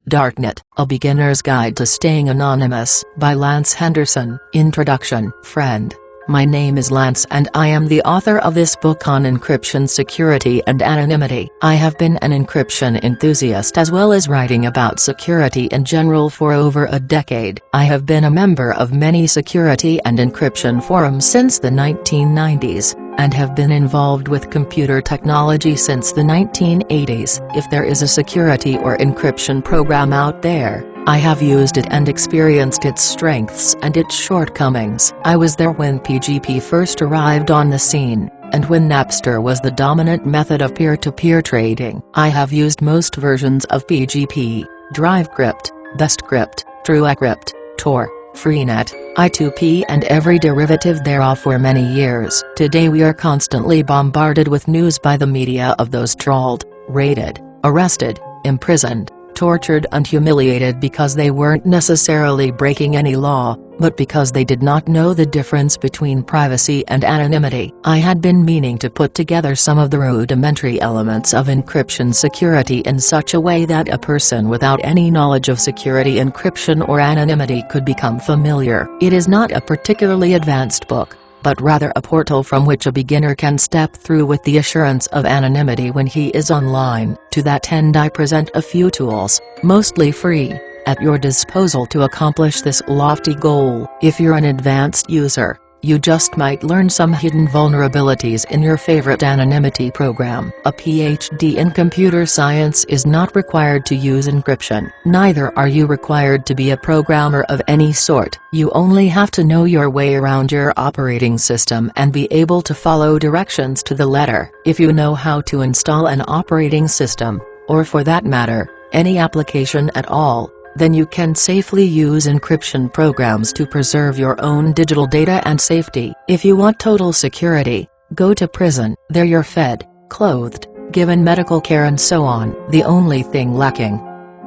Darknet, A Beginner's Guide to Staying Anonymous by Lance Henderson. Introduction. Friend, my name is Lance and I am the author of this book on encryption, security and anonymity. I have been an encryption enthusiast as well as writing about security in general for over a decade. I have been a member of many security and encryption forums since the 1990s. And have been involved with computer technology since the 1980s. If there is a security or encryption program out there, I have used it and experienced its strengths and its shortcomings. I was there when PGP first arrived on the scene, and when Napster was the dominant method of peer-to-peer trading. I have used most versions of PGP, DriveCrypt, BestCrypt, TrueCrypt, Tor, Freenet, I2P and every derivative thereof for many years. Today we are constantly bombarded with news by the media of those trawled, raided, arrested, imprisoned, tortured and humiliated because they weren't necessarily breaking any law, but because they did not know the difference between privacy and anonymity. I had been meaning to put together some of the rudimentary elements of encryption security in such a way that a person without any knowledge of security, encryption or anonymity could become familiar. It is not a particularly advanced book, but rather a portal from which a beginner can step through with the assurance of anonymity when he is online. To that end I present a few tools, mostly free, at your disposal to accomplish this lofty goal. If you're an advanced user, you just might learn some hidden vulnerabilities in your favorite anonymity program. A PhD in computer science is not required to use encryption. Neither are you required to be a programmer of any sort. You only have to know your way around your operating system and be able to follow directions to the letter. If you know how to install an operating system, or for that matter, any application at all, then you can safely use encryption programs to preserve your own digital data and safety. If you want total security, go to prison. There you're fed, clothed, given medical care and so on. The only thing lacking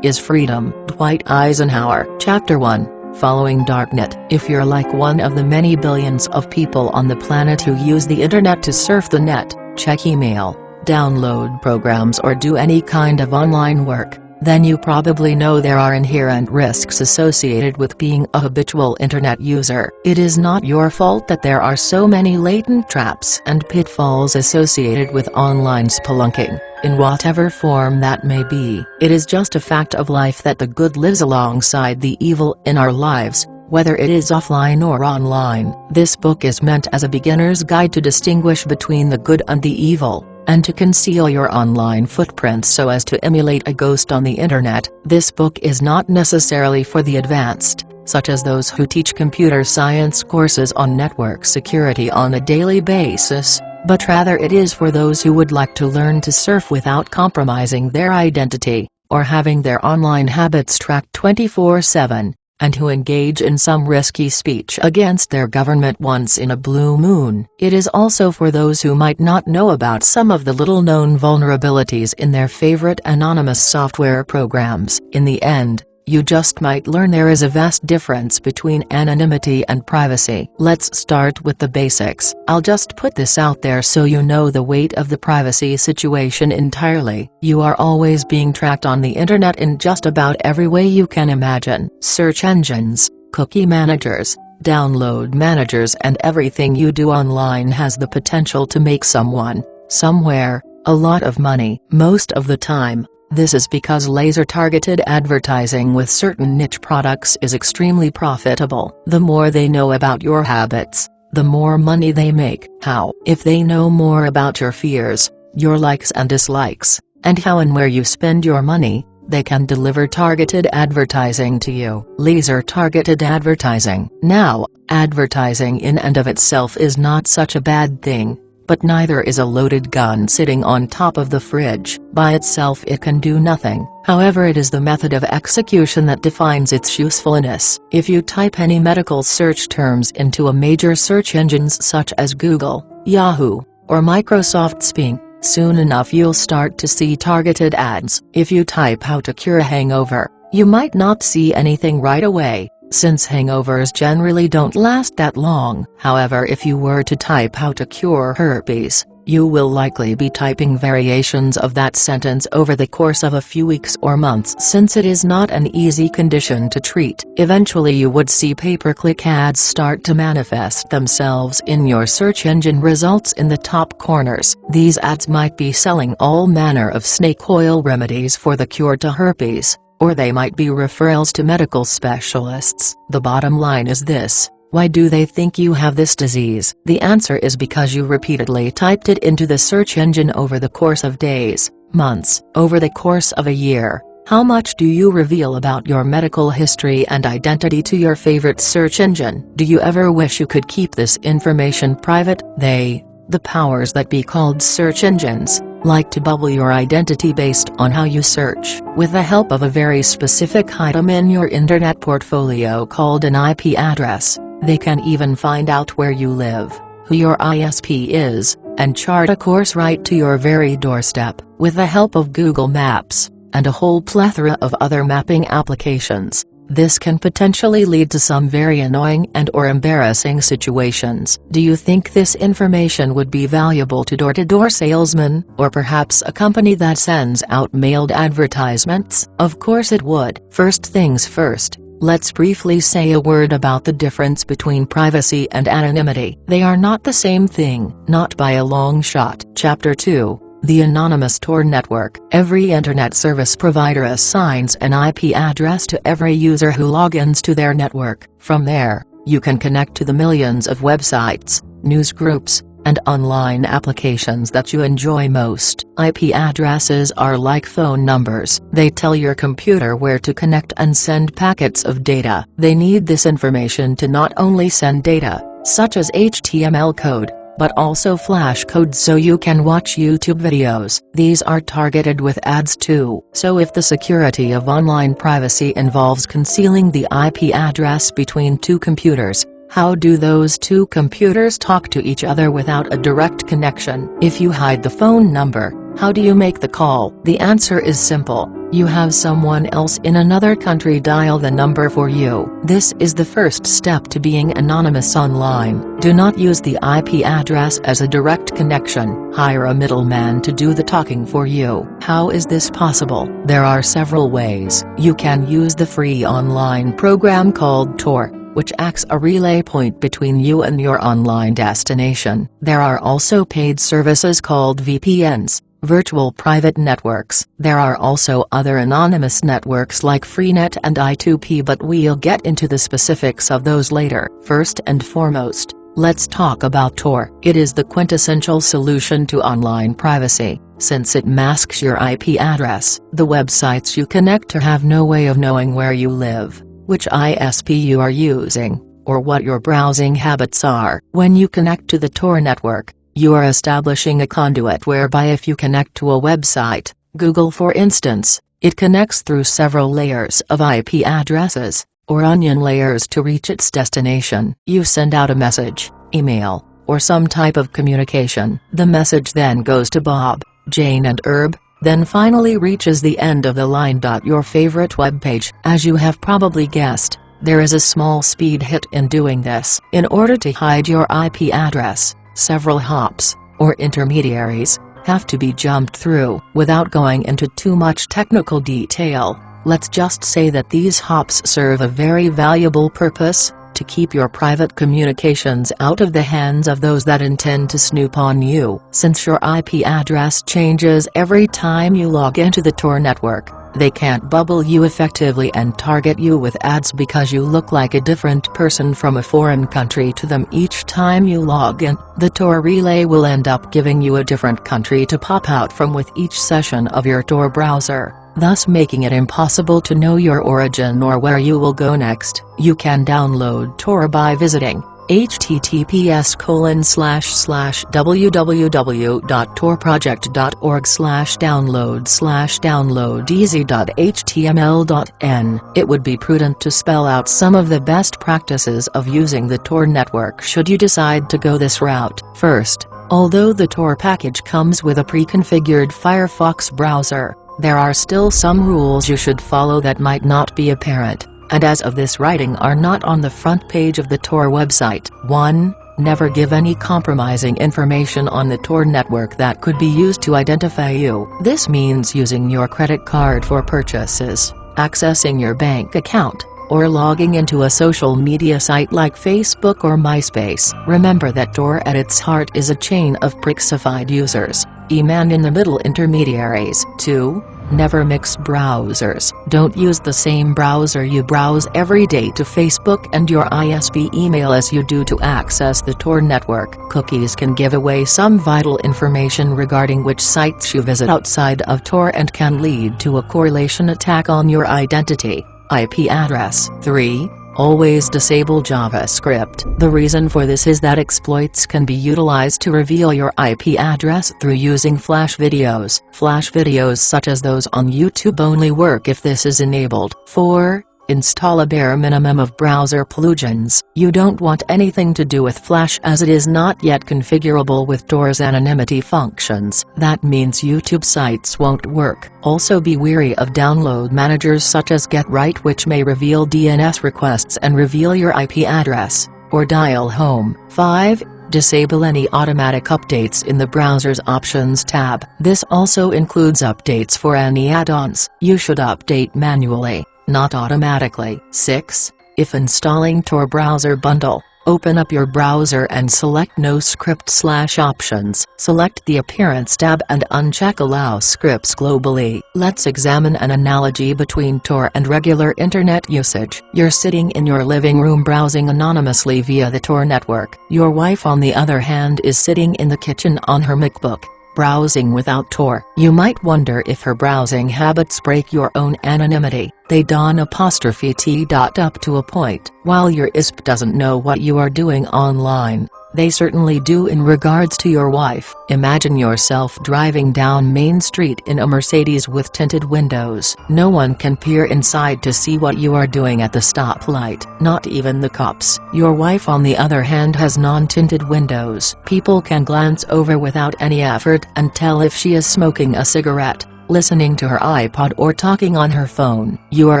is freedom. Dwight Eisenhower. Chapter 1. Following Darknet. If you're like one of the many billions of people on the planet who use the internet to surf the net, check email, download programs or do any kind of online work, then you probably know there are inherent risks associated with being a habitual internet user. It is not your fault that there are so many latent traps and pitfalls associated with online spelunking, in whatever form that may be. It is just a fact of life that the good lives alongside the evil in our lives, whether it is offline or online. This book is meant as a beginner's guide to distinguish between the good and the evil, and to conceal your online footprints so as to emulate a ghost on the internet. This book is not necessarily for the advanced, such as those who teach computer science courses on network security on a daily basis, but rather it is for those who would like to learn to surf without compromising their identity, or having their online habits tracked 24/7. And who engage in some risky speech against their government once in a blue moon. It is also for those who might not know about some of the little-known vulnerabilities in their favorite anonymous software programs. In the end, you just might learn there is a vast difference between anonymity and privacy. Let's start with the basics. I'll just put this out there so you know the weight of the privacy situation entirely. You are always being tracked on the internet in just about every way you can imagine. Search engines, cookie managers, download managers and everything you do online has the potential to make someone, somewhere, a lot of money. Most of the time, this is because laser-targeted advertising with certain niche products is extremely profitable. The more they know about your habits, the more money they make. How? If they know more about your fears, your likes and dislikes, and how and where you spend your money, they can deliver targeted advertising to you. Laser-targeted advertising. Now, advertising in and of itself is not such a bad thing, but neither is a loaded gun sitting on top of the fridge. By itself it can do nothing. However, it is the method of execution that defines its usefulness. If you type any medical search terms into a major search engines such as Google, Yahoo, or Microsoft Bing, soon enough you'll start to see targeted ads. If you type how to cure a hangover, you might not see anything right away, since hangovers generally don't last that long. However, if you were to type how to cure herpes, You will likely be typing variations of that sentence over the course of a few weeks or months, since it is not an easy condition to treat. Eventually you would see pay-per-click ads start to manifest themselves in your search engine results in the top corners. These ads might be selling all manner of snake oil remedies for the cure to herpes, or they might be referrals to medical specialists. The bottom line is this: why do they think you have this disease? The answer is because you repeatedly typed it into the search engine over the course of days, months, over the course of a year. How much do you reveal about your medical history and identity to your favorite search engine? Do you ever wish you could keep this information private? The powers that be called search engines, like to bubble your identity based on how you search. With the help of a very specific item in your internet portfolio called an IP address, they can even find out where you live, who your ISP is, and chart a course right to your very doorstep. With the help of Google Maps, and a whole plethora of other mapping applications, this can potentially lead to some very annoying and/or embarrassing situations. Do you think this information would be valuable to door-to-door salesmen, or perhaps a company that sends out mailed advertisements? Of course it would. First things first, let's briefly say a word about the difference between privacy and anonymity. They are not the same thing, not by a long shot. Chapter 2. The Anonymous Tor Network. Every internet service provider assigns an IP address to every user who logins to their network. From there, you can connect to the millions of websites, news groups, and online applications that you enjoy most. IP addresses are like phone numbers. They tell your computer where to connect and send packets of data. They need this information to not only send data, such as HTML code, but also flash code so you can watch YouTube videos. These are targeted with ads too. So if the security of online privacy involves concealing the IP address between two computers, how do those two computers talk to each other without a direct connection? If you hide the phone number, how do you make the call? The answer is simple. You have someone else in another country dial the number for you. This is the first step to being anonymous online. Do not use the IP address as a direct connection. Hire a middleman to do the talking for you. How is this possible? There are several ways. You can use the free online program called Tor, which acts a relay point between you and your online destination. There are also paid services called VPNs, virtual private networks. There are also other anonymous networks like Freenet and I2P, but we'll get into the specifics of those later. First and foremost, let's talk about Tor. It is the quintessential solution to online privacy, since it masks your IP address. The websites you connect to have no way of knowing where you live, which ISP you are using, or what your browsing habits are. When you connect to the Tor network, you are establishing a conduit whereby if you connect to a website, Google for instance, it connects through several layers of IP addresses, or onion layers to reach its destination. You send out a message, email, or some type of communication. The message then goes to Bob, Jane and Herb, then finally reaches the end of the line. Your favorite web page. As you have probably guessed, there is a small speed hit in doing this. In order to hide your IP address, several hops, or intermediaries, have to be jumped through. Without going into too much technical detail, let's just say that these hops serve a very valuable purpose: to keep your private communications out of the hands of those that intend to snoop on you. Since your IP address changes every time you log into the Tor network, they can't bubble you effectively and target you with ads because you look like a different person from a foreign country to them each time you log in. The Tor relay will end up giving you a different country to pop out from with each session of your Tor browser, thus making it impossible to know your origin or where you will go next. You can download Tor by visiting https://www.torproject.org/download/easy.html.n. It would be prudent to spell out some of the best practices of using the Tor network should you decide to go this route. First, although the Tor package comes with a pre-configured Firefox browser, there are still some rules you should follow that might not be apparent, and as of this writing are not on the front page of the Tor website. 1. Never give any compromising information on the Tor network that could be used to identify you. This means using your credit card for purchases, accessing your bank account, or logging into a social media site like Facebook or MySpace. Remember that Tor at its heart is a chain of prixified users, man-in-the-middle intermediaries. 2. Never mix browsers. Don't use the same browser you browse every day to Facebook and your ISP email as you do to access the Tor network. Cookies can give away some vital information regarding which sites you visit outside of Tor and can lead to a correlation attack on your identity. IP address. 3. Always disable JavaScript. The reason for this is that exploits can be utilized to reveal your IP address through using flash videos. Flash videos such as those on YouTube only work if this is enabled. 4. Install a bare minimum of browser plugins. You don't want anything to do with Flash as it is not yet configurable with Tor's anonymity functions. That means YouTube sites won't work. Also be wary of download managers such as GetRight, which may reveal DNS requests and reveal your IP address, or dial home. 5. Disable any automatic updates in the browser's Options tab. This also includes updates for any add-ons. You should update manually, not automatically. 6. If installing Tor browser bundle, open up your browser and select No Script/Options. Select the Appearance tab and uncheck Allow Scripts globally. Let's examine an analogy between Tor and regular internet usage. You're sitting in your living room browsing anonymously via the Tor network. Your wife, on the other hand, is sitting in the kitchen on her MacBook, browsing without Tor. You might wonder if her browsing habits break your own anonymity. They don ''Up to a point. While your ISP doesn't know what you are doing online, they certainly do in regards to your wife. Imagine yourself driving down Main Street in a Mercedes with tinted windows. No one can peer inside to see what you are doing at the stoplight, not even the cops. Your wife, on the other hand, has non-tinted windows. People can glance over without any effort and tell if she is smoking a cigarette, listening to her iPod, or talking on her phone. You are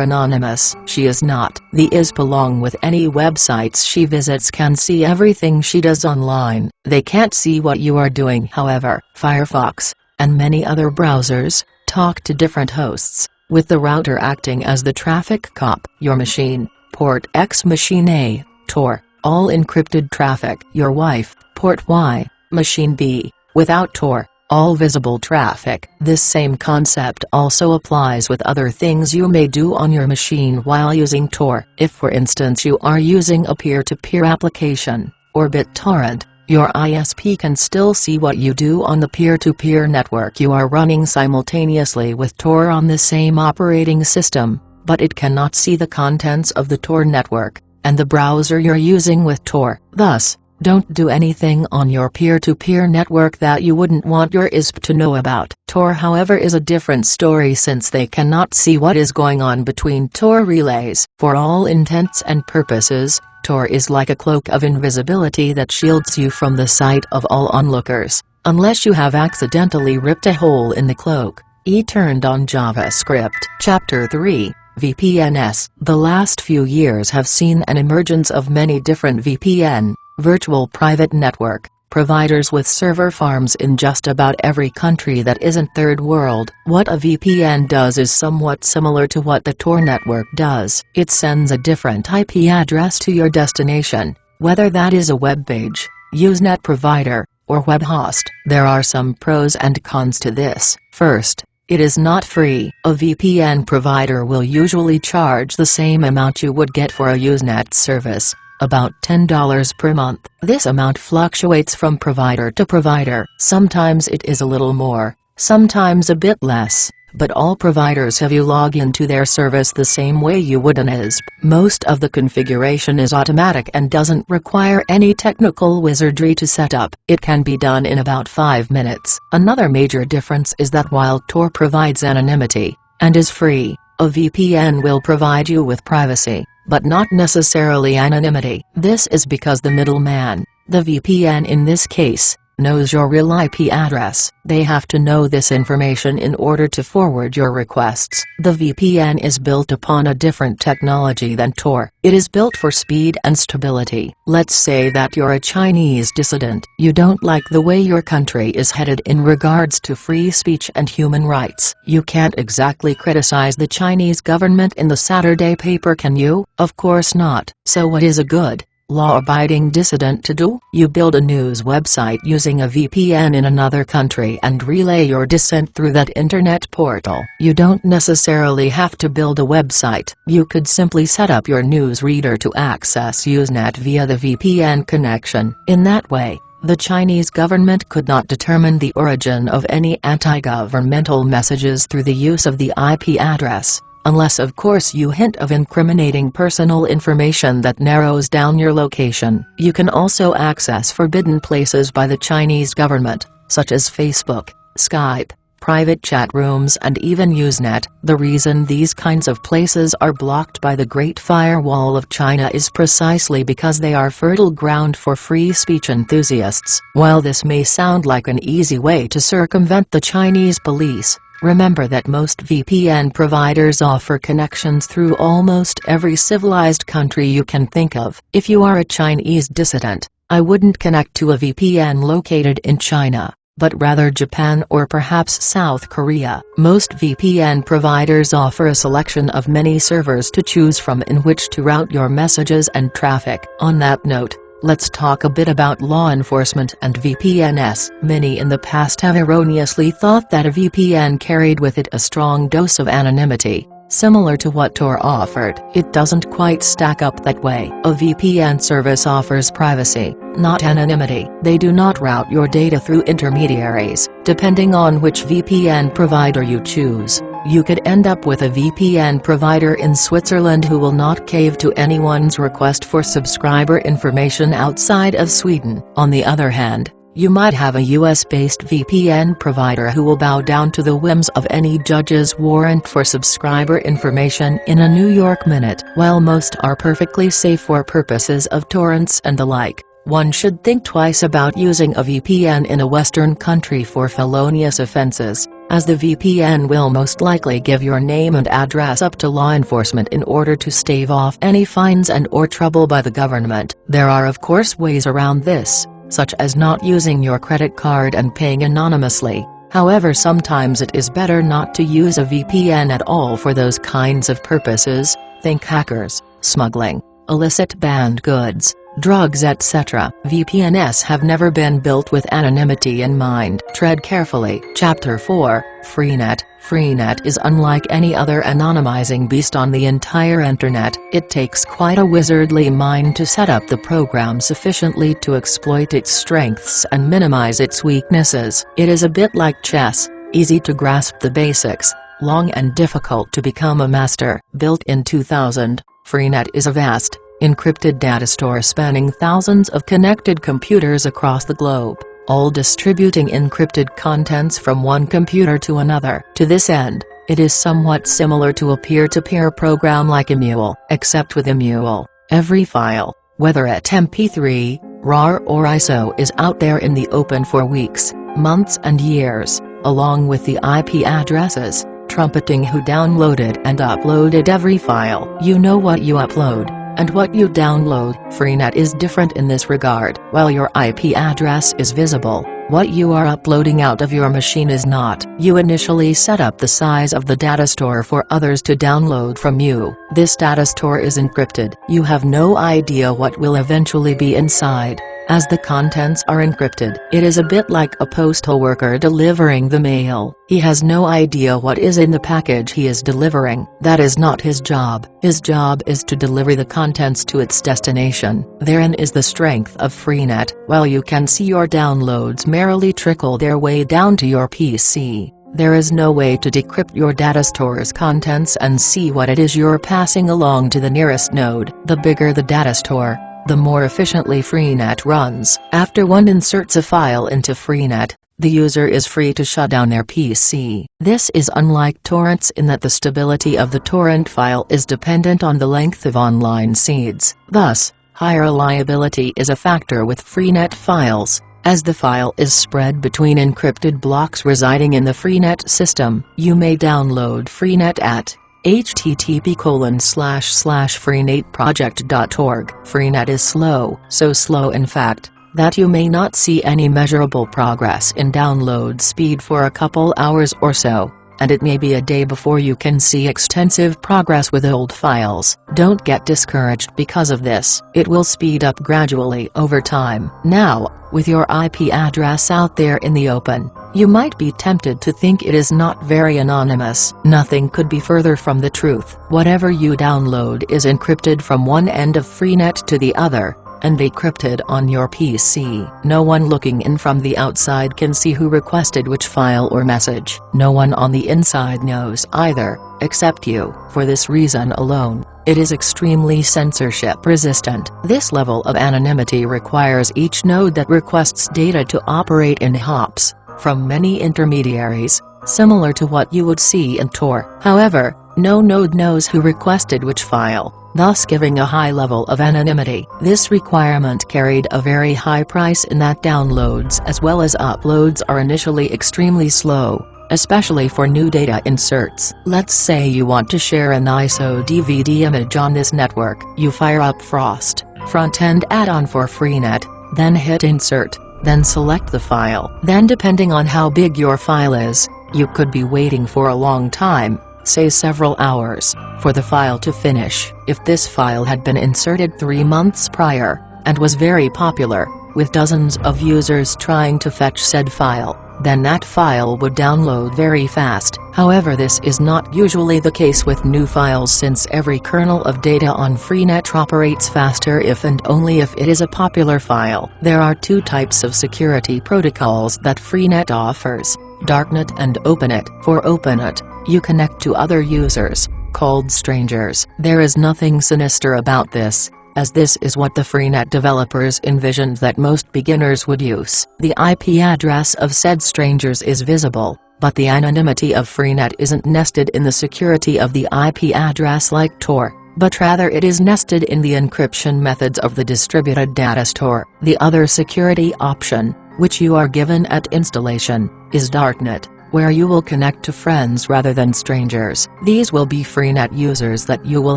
anonymous. She is not. The ISP, along with any websites she visits, can see everything she does online. They can't see what you are doing. However, Firefox, and many other browsers, talk to different hosts, with the router acting as the traffic cop. Your machine, port X, machine A, Tor, all encrypted traffic. Your wife, port Y, machine B, without Tor, all visible traffic. This same concept also applies with other things you may do on your machine while using Tor. If, for instance, you are using a peer-to-peer application, or BitTorrent, your ISP can still see what you do on the peer-to-peer network you are running simultaneously with Tor on the same operating system, but it cannot see the contents of the Tor network, and the browser you're using with Tor. Thus, don't do anything on your peer-to-peer network that you wouldn't want your ISP to know about. Tor, however, is a different story since they cannot see what is going on between Tor relays. For all intents and purposes, Tor is like a cloak of invisibility that shields you from the sight of all onlookers, unless you have accidentally ripped a hole in the cloak. Turned on JavaScript. Chapter 3. VPNs. The last few years have seen an emergence of many different VPN, virtual private network, providers with server farms in just about every country that isn't third world. What a VPN does is somewhat similar to what the Tor network does. It sends a different IP address to your destination, whether that is a web page, Usenet provider, or web host. There are some pros and cons to this. First, it is not free. A VPN provider will usually charge the same amount you would get for a Usenet service, about $10 per month. This amount fluctuates from provider to provider. Sometimes it is a little more, sometimes a bit less, but all providers have you log into their service the same way you would an ISP. Most of the configuration is automatic and doesn't require any technical wizardry to set up. It can be done in about 5 minutes. Another major difference is that while Tor provides anonymity, and is free, a VPN will provide you with privacy, but not necessarily anonymity. This is because the middleman, the VPN in this case, knows your real IP address. They have to know this information in order to forward your requests. The VPN is built upon a different technology than Tor. It is built for speed and stability. Let's say that you're a Chinese dissident. You don't like the way your country is headed in regards to free speech and human rights. You can't exactly criticize the Chinese government in the Saturday paper, can you? Of course not. So what is a good, law-abiding dissident to do? You build a news website using a VPN in another country and relay your dissent through that internet portal. You don't necessarily have to build a website. You could simply set up your news reader to access Usenet via the VPN connection. In that way, the Chinese government could not determine the origin of any anti-governmental messages through the use of the IP address, unless of course you hint of incriminating personal information that narrows down your location. You can also access forbidden places by the Chinese government, such as Facebook, Skype, private chat rooms and even Usenet. The reason these kinds of places are blocked by the Great Firewall of China is precisely because they are fertile ground for free speech enthusiasts. While this may sound like an easy way to circumvent the Chinese police, remember that most VPN providers offer connections through almost every civilized country you can think of. If you are a Chinese dissident, I wouldn't connect to a VPN located in China, but rather Japan or perhaps South Korea. Most VPN providers offer a selection of many servers to choose from in which to route your messages and traffic. On that note, let's talk a bit about law enforcement and VPNs. Many in the past have erroneously thought that a VPN carried with it a strong dose of anonymity, similar to what Tor offered. It doesn't quite stack up that way. A VPN service offers privacy, not anonymity. They do not route your data through intermediaries. Depending on which VPN provider you choose, you could end up with a VPN provider in Switzerland who will not cave to anyone's request for subscriber information outside of Sweden. On the other hand, you might have a US-based VPN provider who will bow down to the whims of any judge's warrant for subscriber information in a New York minute. While most are perfectly safe for purposes of torrents and the like, one should think twice about using a VPN in a Western country for felonious offenses, as the VPN will most likely give your name and address up to law enforcement in order to stave off any fines and/or trouble by the government. There are of course ways around this, such as not using your credit card and paying anonymously. However, sometimes it is better not to use a VPN at all for those kinds of purposes. Think hackers, smuggling, illicit banned goods, drugs, etc. VPNs have never been built with anonymity in mind. Tread carefully. Chapter 4, Freenet. Freenet is unlike any other anonymizing beast on the entire internet. It takes quite a wizardly mind to set up the program sufficiently to exploit its strengths and minimize its weaknesses. It is a bit like chess, easy to grasp the basics, long and difficult to become a master. Built in 2000, Freenet is a vast, encrypted data store spanning thousands of connected computers across the globe, all distributing encrypted contents from one computer to another. To this end, it is somewhat similar to a peer-to-peer program like Emule, except with Emule, every file, whether at MP3, RAR or ISO, is out there in the open for weeks, months and years, along with the IP addresses, trumpeting who downloaded and uploaded every file. You know what you upload and what you download. Freenet is different in this regard. While your IP address is visible, what you are uploading out of your machine is not. You initially set up the size of the data store for others to download from you. This data store is encrypted. You have no idea what will eventually be inside, as the contents are encrypted. It is a bit like a postal worker delivering the mail. He has no idea what is in the package he is delivering. That is not his job. His job is to deliver the contents to its destination. Therein is the strength of Freenet. While you can see your downloads merrily trickle their way down to your PC, there is no way to decrypt your data store's contents and see what it is you're passing along to the nearest node. The bigger the data store, the more efficiently Freenet runs. After one inserts a file into Freenet, the user is free to shut down their PC. This is unlike torrents in that the stability of the torrent file is dependent on the length of online seeds. Thus, higher reliability is a factor with Freenet files. As the file is spread between encrypted blocks residing in the Freenet system, you may download Freenet at http://freenetproject.org. Freenet is slow, so slow in fact, that you may not see any measurable progress in download speed for a couple hours or so, and it may be a day before you can see extensive progress with old files. Don't get discouraged because of this. It will speed up gradually over time. Now, with your IP address out there in the open, you might be tempted to think it is not very anonymous. Nothing could be further from the truth. Whatever you download is encrypted from one end of Freenet to the other, and decrypted on your PC. No one looking in from the outside can see who requested which file or message. No one on the inside knows either, except you. For this reason alone, it is extremely censorship resistant. This level of anonymity requires each node that requests data to operate in hops from many intermediaries, similar to what you would see in Tor. However, no node knows who requested which file, thus giving a high level of anonymity. This requirement carried a very high price in that downloads as well as uploads are initially extremely slow, especially for new data inserts. Let's say you want to share an ISO DVD image on this network. You fire up Frost, front-end add-on for Freenet, then hit Insert, then select the file. Then depending on how big your file is, you could be waiting for a long time, say several hours, for the file to finish. If this file had been inserted 3 months prior, and was very popular, with dozens of users trying to fetch said file, then that file would download very fast. However, this is not usually the case with new files since every kernel of data on Freenet operates faster if and only if it is a popular file. There are two types of security protocols that Freenet offers: Darknet and OpenNet. For OpenNet, you connect to other users, called strangers. There is nothing sinister about this, as this is what the Freenet developers envisioned that most beginners would use. The IP address of said strangers is visible, but the anonymity of Freenet isn't nested in the security of the IP address like Tor, but rather it is nested in the encryption methods of the distributed data store. The other security option, which you are given at installation, is Darknet, where you will connect to friends rather than strangers. These will be Freenet users that you will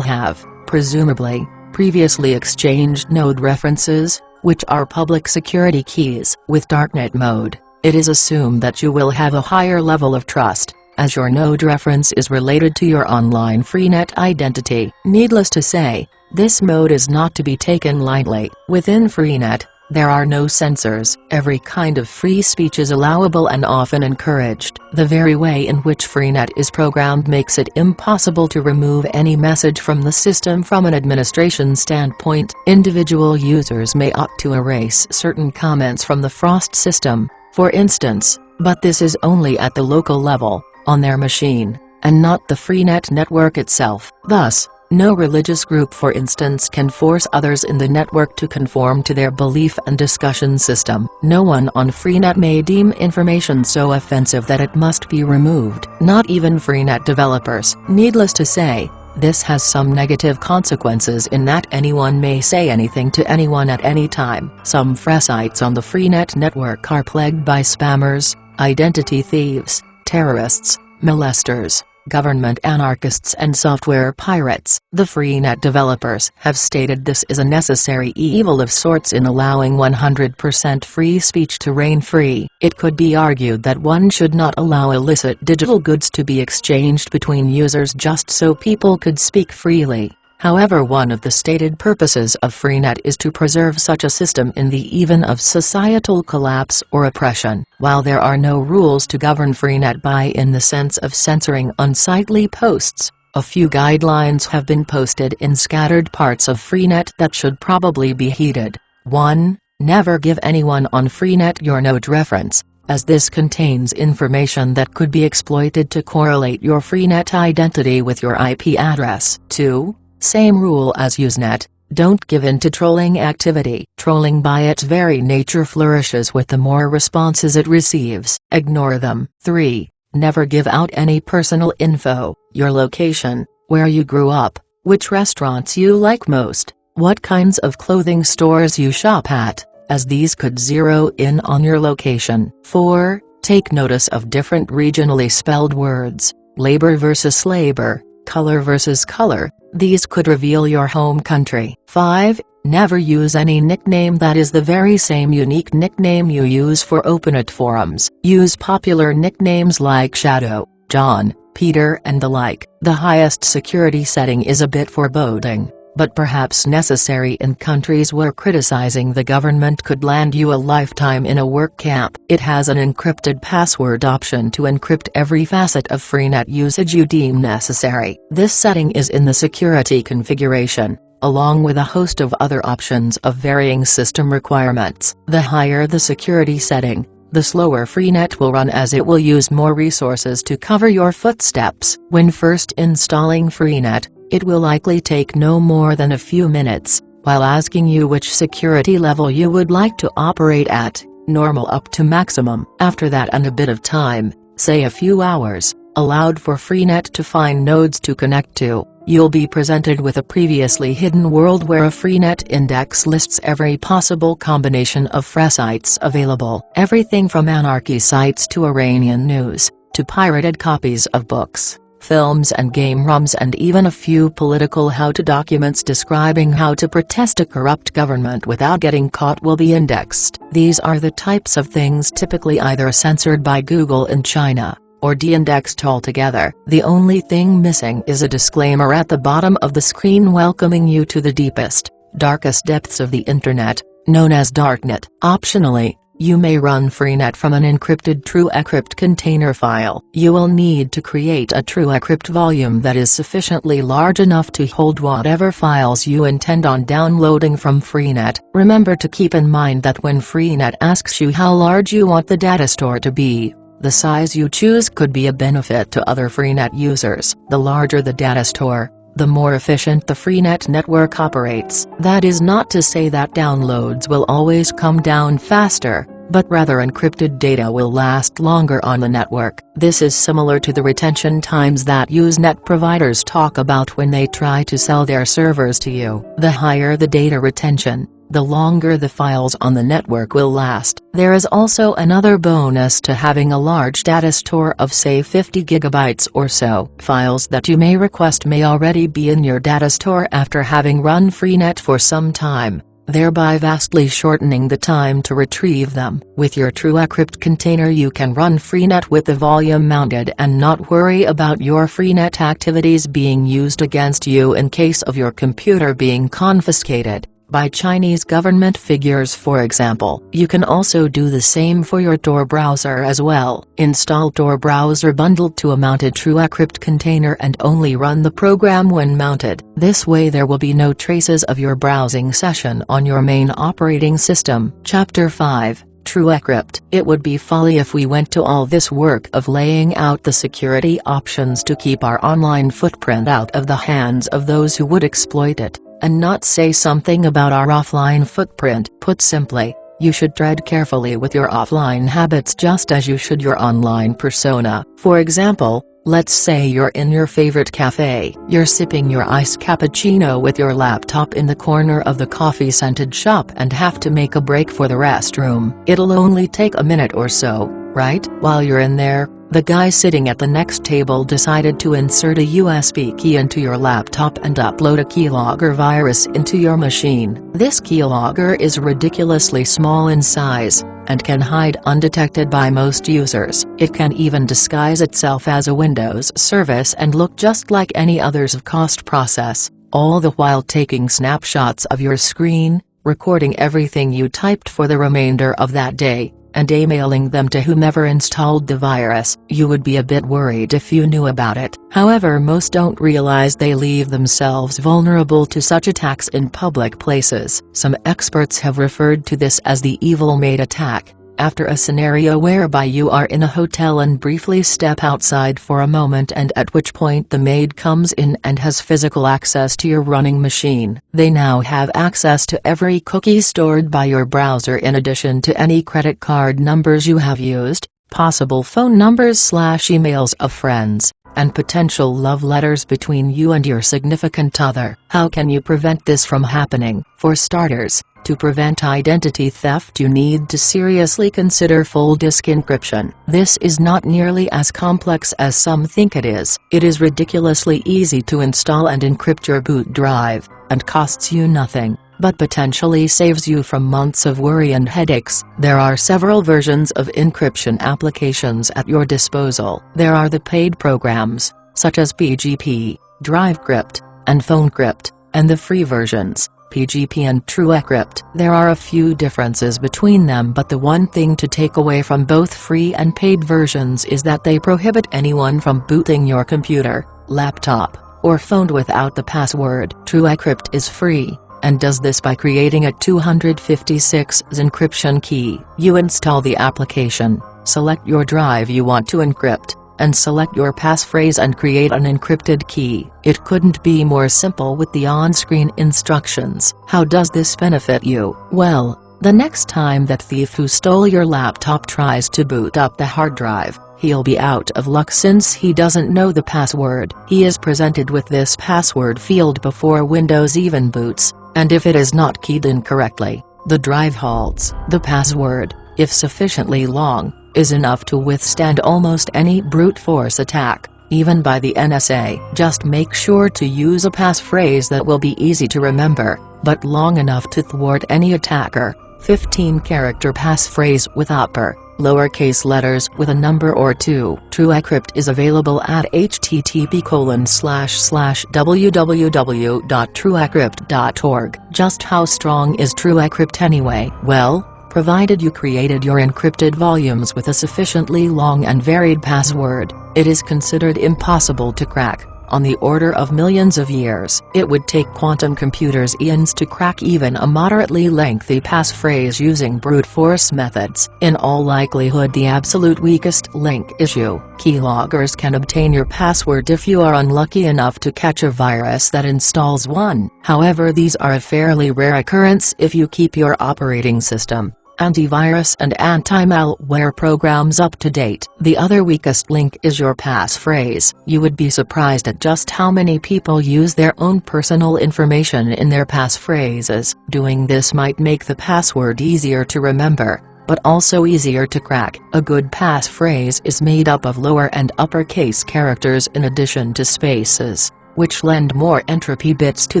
have, presumably, previously exchanged node references, which are public security keys. With Darknet mode, it is assumed that you will have a higher level of trust, as your node reference is related to your online Freenet identity. Needless to say, this mode is not to be taken lightly. Within Freenet, there are no censors. Every kind of free speech is allowable and often encouraged. The very way in which Freenet is programmed makes it impossible to remove any message from the system from an administration standpoint. Individual users may opt to erase certain comments from the Frost system, for instance, but this is only at the local level, on their machine, and not the Freenet network itself. Thus, no religious group for instance can force others in the network to conform to their belief and discussion system. No one on Freenet may deem information so offensive that it must be removed. Not even Freenet developers. Needless to say, this has some negative consequences in that anyone may say anything to anyone at any time. Some sites on the Freenet network are plagued by spammers, identity thieves, terrorists, molesters, government anarchists and software pirates. The Freenet developers have stated this is a necessary evil of sorts in allowing 100% free speech to reign free. It could be argued that one should not allow illicit digital goods to be exchanged between users just so people could speak freely. However, one of the stated purposes of Freenet is to preserve such a system in the event of societal collapse or oppression. While there are no rules to govern Freenet in the sense of censoring unsightly posts, a few guidelines have been posted in scattered parts of Freenet that should probably be heeded. 1. Never give anyone on Freenet your node reference, as this contains information that could be exploited to correlate your Freenet identity with your IP address. 2. Same rule as Usenet, don't give in to trolling activity. Trolling by its very nature flourishes with the more responses it receives. Ignore them. 3. Never give out any personal info, your location, where you grew up, which restaurants you like most, what kinds of clothing stores you shop at, as these could zero in on your location. 4. Take notice of different regionally spelled words, labor versus labor, color versus color, these could reveal your home country. 5. Never use any nickname that is the very same unique nickname you use for OpenIt forums. Use popular nicknames like Shadow, John, Peter and the like. The highest security setting is a bit foreboding, but perhaps necessary in countries where criticizing the government could land you a lifetime in a work camp. It has an encrypted password option to encrypt every facet of Freenet usage you deem necessary. This setting is in the security configuration, along with a host of other options of varying system requirements. The higher the security setting, the slower Freenet will run, as it will use more resources to cover your footsteps. When first installing Freenet, it will likely take no more than a few minutes, while asking you which security level you would like to operate at, normal up to maximum. After that and a bit of time, say a few hours, allowed for Freenet to find nodes to connect to, you'll be presented with a previously hidden world where a Freenet index lists every possible combination of free sites available. Everything from anarchy sites to Iranian news, to pirated copies of books, films and game ROMs, and even a few political how-to documents describing how to protest a corrupt government without getting caught will be indexed. These are the types of things typically either censored by Google in China, or de-indexed altogether. The only thing missing is a disclaimer at the bottom of the screen welcoming you to the deepest, darkest depths of the internet, known as Darknet. Optionally, you may run Freenet from an encrypted TrueEncrypt container file. You will need to create a TrueEncrypt volume that is sufficiently large enough to hold whatever files you intend on downloading from Freenet. Remember to keep in mind that when Freenet asks you how large you want the data store to be, the size you choose could be a benefit to other Freenet users. The larger the data store, the more efficient the Freenet network operates. That is not to say that downloads will always come down faster, but rather encrypted data will last longer on the network. This is similar to the retention times that Usenet providers talk about when they try to sell their servers to you. The higher the data retention, the longer the files on the network will last. There is also another bonus to having a large data store of say 50 gigabytes or so. Files that you may request may already be in your data store after having run Freenet for some time, thereby vastly shortening the time to retrieve them. With your TrueEncrypt container you can run Freenet with the volume mounted and not worry about your Freenet activities being used against you in case of your computer being confiscated by Chinese government figures, for example. You can also do the same for your Tor browser as well. Install Tor browser bundled to a mounted TrueEncrypt container and only run the program when mounted. This way there will be no traces of your browsing session on your main operating system. Chapter 5. TrueEncrypt. It would be folly if we went to all this work of laying out the security options to keep our online footprint out of the hands of those who would exploit it, and not say something about our offline footprint. Put simply, you should tread carefully with your offline habits just as you should your online persona. For example, let's say you're in your favorite cafe. You're sipping your iced cappuccino with your laptop in the corner of the coffee-scented shop and have to make a break for the restroom. It'll only take a minute or so, right? While you're in there, the guy sitting at the next table decided to insert a USB key into your laptop and upload a keylogger virus into your machine. This keylogger is ridiculously small in size, and can hide undetected by most users. It can even disguise itself as a Windows service and look just like any others of cost process, all the while taking snapshots of your screen, recording everything you typed for the remainder of that day, and emailing them to whomever installed the virus. You would be a bit worried if you knew about it. However, most don't realize they leave themselves vulnerable to such attacks in public places. Some experts have referred to this as the evil maid attack, after a scenario whereby you are in a hotel and briefly step outside for a moment, and at which point the maid comes in and has physical access to your running machine. They now have access to every cookie stored by your browser in addition to any credit card numbers you have used, possible phone numbers / emails of friends, and potential love letters between you and your significant other. How can you prevent this from happening? For starters, to prevent identity theft you need to seriously consider full disk encryption. This is not nearly as complex as some think it is. It is ridiculously easy to install and encrypt your boot drive, and costs you nothing, but potentially saves you from months of worry and headaches. There are several versions of encryption applications at your disposal. There are the paid programs, such as PGP, DriveCrypt, and PhoneCrypt, and the free versions, PGP and TrueCrypt. There are a few differences between them, but the one thing to take away from both free and paid versions is that they prohibit anyone from booting your computer, laptop, or phone without the password. TrueCrypt is free, and does this by creating a 256 encryption key. You install the application, select your drive you want to encrypt, and select your passphrase and create an encrypted key. It couldn't be more simple with the on-screen instructions. How does this benefit you? Well, the next time that thief who stole your laptop tries to boot up the hard drive, he'll be out of luck since he doesn't know the password. He is presented with this password field before Windows even boots, and if it is not keyed in correctly, the drive halts. The password, if sufficiently long, is enough to withstand almost any brute force attack, even by the NSA. Just make sure to use a passphrase that will be easy to remember, but long enough to thwart any attacker. 15-character passphrase with upper, lowercase letters with a number or two. TrueCrypt is available at http://www.truecrypt.org. Just how strong is TrueCrypt anyway? Well, provided you created your encrypted volumes with a sufficiently long and varied password, it is considered impossible to crack, on the order of millions of years. It would take quantum computers eons to crack even a moderately lengthy passphrase using brute force methods. In all likelihood the absolute weakest link issue. Keyloggers can obtain your password if you are unlucky enough to catch a virus that installs one. However, these are a fairly rare occurrence if you keep your operating system, antivirus and anti-malware programs up to date. The other weakest link is your passphrase. You would be surprised at just how many people use their own personal information in their passphrases. Doing this might make the password easier to remember, but also easier to crack. A good passphrase is made up of lower and uppercase characters in addition to spaces, which lend more entropy bits to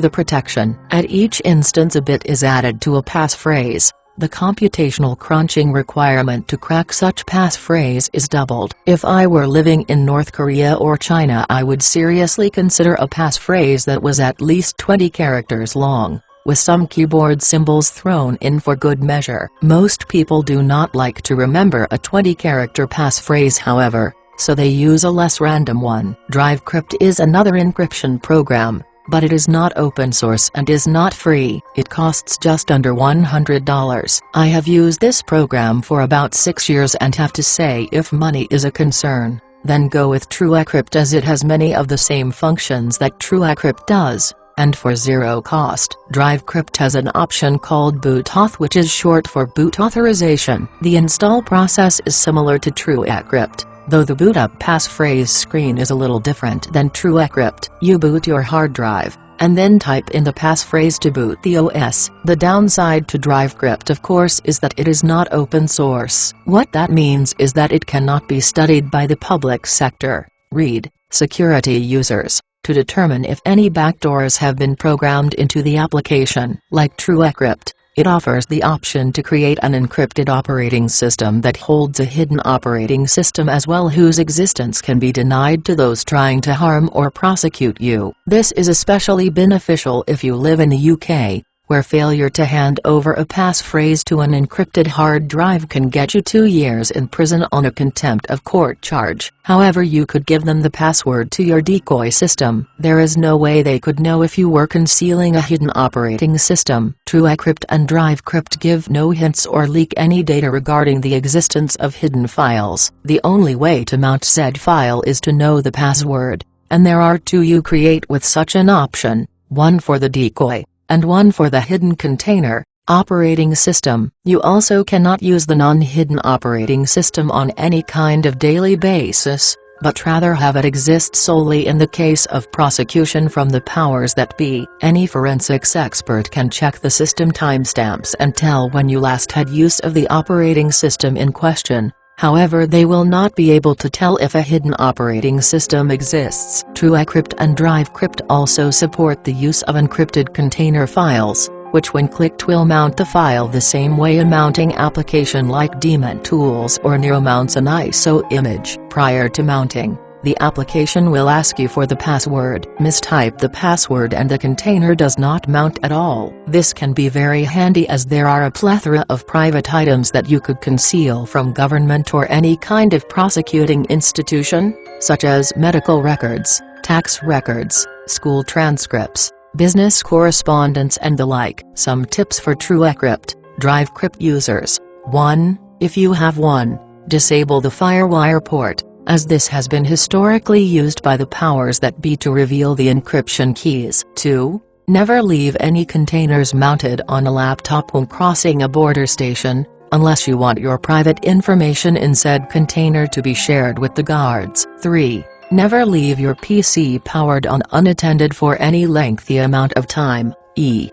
the protection. At each instance a bit is added to a passphrase. The computational crunching requirement to crack such passphrase is doubled. If I were living in North Korea or China, I would seriously consider a passphrase that was at least 20 characters long, with some keyboard symbols thrown in for good measure. Most people do not like to remember a 20-character passphrase, however, so they use a less random one. DriveCrypt is another encryption program, but it is not open source and is not free. It costs just under $100. I have used this program for about 6 years and have to say, if money is a concern, then go with TrueCrypt, as it has many of the same functions that TrueCrypt does, and for zero cost. DriveCrypt has an option called bootauth, which is short for boot authorization. The install process is similar to TrueCrypt, though the boot up passphrase screen is a little different than TrueCrypt. You boot your hard drive, and then type in the passphrase to boot the OS. The downside to DriveCrypt, of course, is that it is not open source. What that means is that it cannot be studied by the public sector, read, security users, to determine if any backdoors have been programmed into the application. Like TrueCrypt, it offers the option to create an encrypted operating system that holds a hidden operating system as well, whose existence can be denied to those trying to harm or prosecute you. This is especially beneficial if you live in the UK, where failure to hand over a passphrase to an encrypted hard drive can get you 2 years in prison on a contempt of court charge. However, you could give them the password to your decoy system. There is no way they could know if you were concealing a hidden operating system. TrueCrypt and DriveCrypt give no hints or leak any data regarding the existence of hidden files. The only way to mount said file is to know the password, and there are two you create with such an option, one for the decoy, and one for the hidden container operating system. You also cannot use the non-hidden operating system on any kind of daily basis, but rather have it exist solely in the case of prosecution from the powers that be. Any forensics expert can check the system timestamps and tell when you last had use of the operating system in question. However, they will not be able to tell if a hidden operating system exists. TrueCrypt and DriveCrypt also support the use of encrypted container files, which when clicked will mount the file the same way a mounting application like Daemon Tools or Nero mounts an ISO image. Prior to mounting, the application will ask you for the password. Mistype the password and the container does not mount at all. This can be very handy as there are a plethora of private items that you could conceal from government or any kind of prosecuting institution, such as medical records, tax records, school transcripts, business correspondence and the like. Some tips for TrueCrypt, DriveCrypt users. 1. If you have one, disable the FireWire port, as this has been historically used by the powers that be to reveal the encryption keys. 2. Never leave any containers mounted on a laptop when crossing a border station, unless you want your private information in said container to be shared with the guards. 3. Never leave your PC powered on unattended for any lengthy amount of time, e.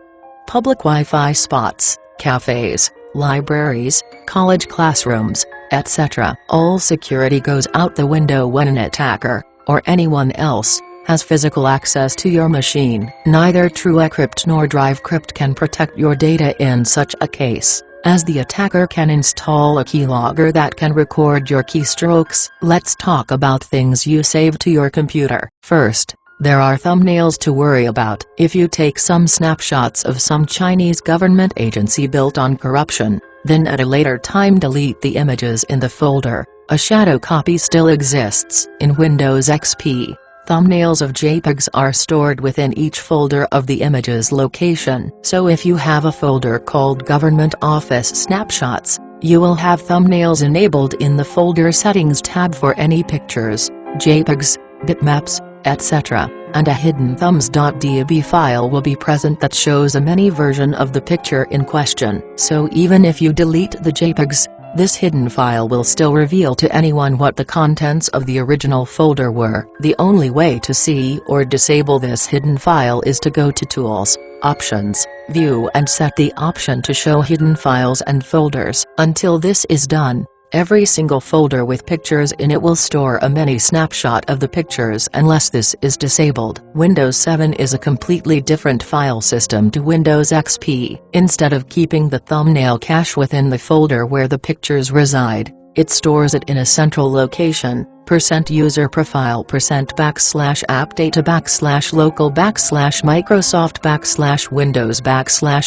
public Wi-Fi spots, cafes, libraries, college classrooms, etc. All security goes out the window when an attacker, or anyone else, has physical access to your machine. Neither TrueCrypt nor DriveCrypt can protect your data in such a case, as the attacker can install a keylogger that can record your keystrokes. Let's talk about things you save to your computer. First, there are thumbnails to worry about. If you take some snapshots of some Chinese government agency built on corruption, then at a later time delete the images in the folder, a shadow copy still exists. In Windows XP, thumbnails of JPEGs are stored within each folder of the image's location. So if you have a folder called Government Office Snapshots, you will have thumbnails enabled in the Folder Settings tab for any pictures, JPEGs, bitmaps, etc., and a hidden thumbs.db file will be present that shows a mini version of the picture in question. So even if you delete the JPEGs, this hidden file will still reveal to anyone what the contents of the original folder were. The only way to see or disable this hidden file is to go to Tools, Options, View and set the option to show hidden files and folders. Until this is done, every single folder with pictures in it will store a mini snapshot of the pictures unless this is disabled. Windows 7 is a completely different file system to Windows XP. Instead of keeping the thumbnail cache within the folder where the pictures reside, it stores it in a central location, %user profile %app data /local /Microsoft /Windows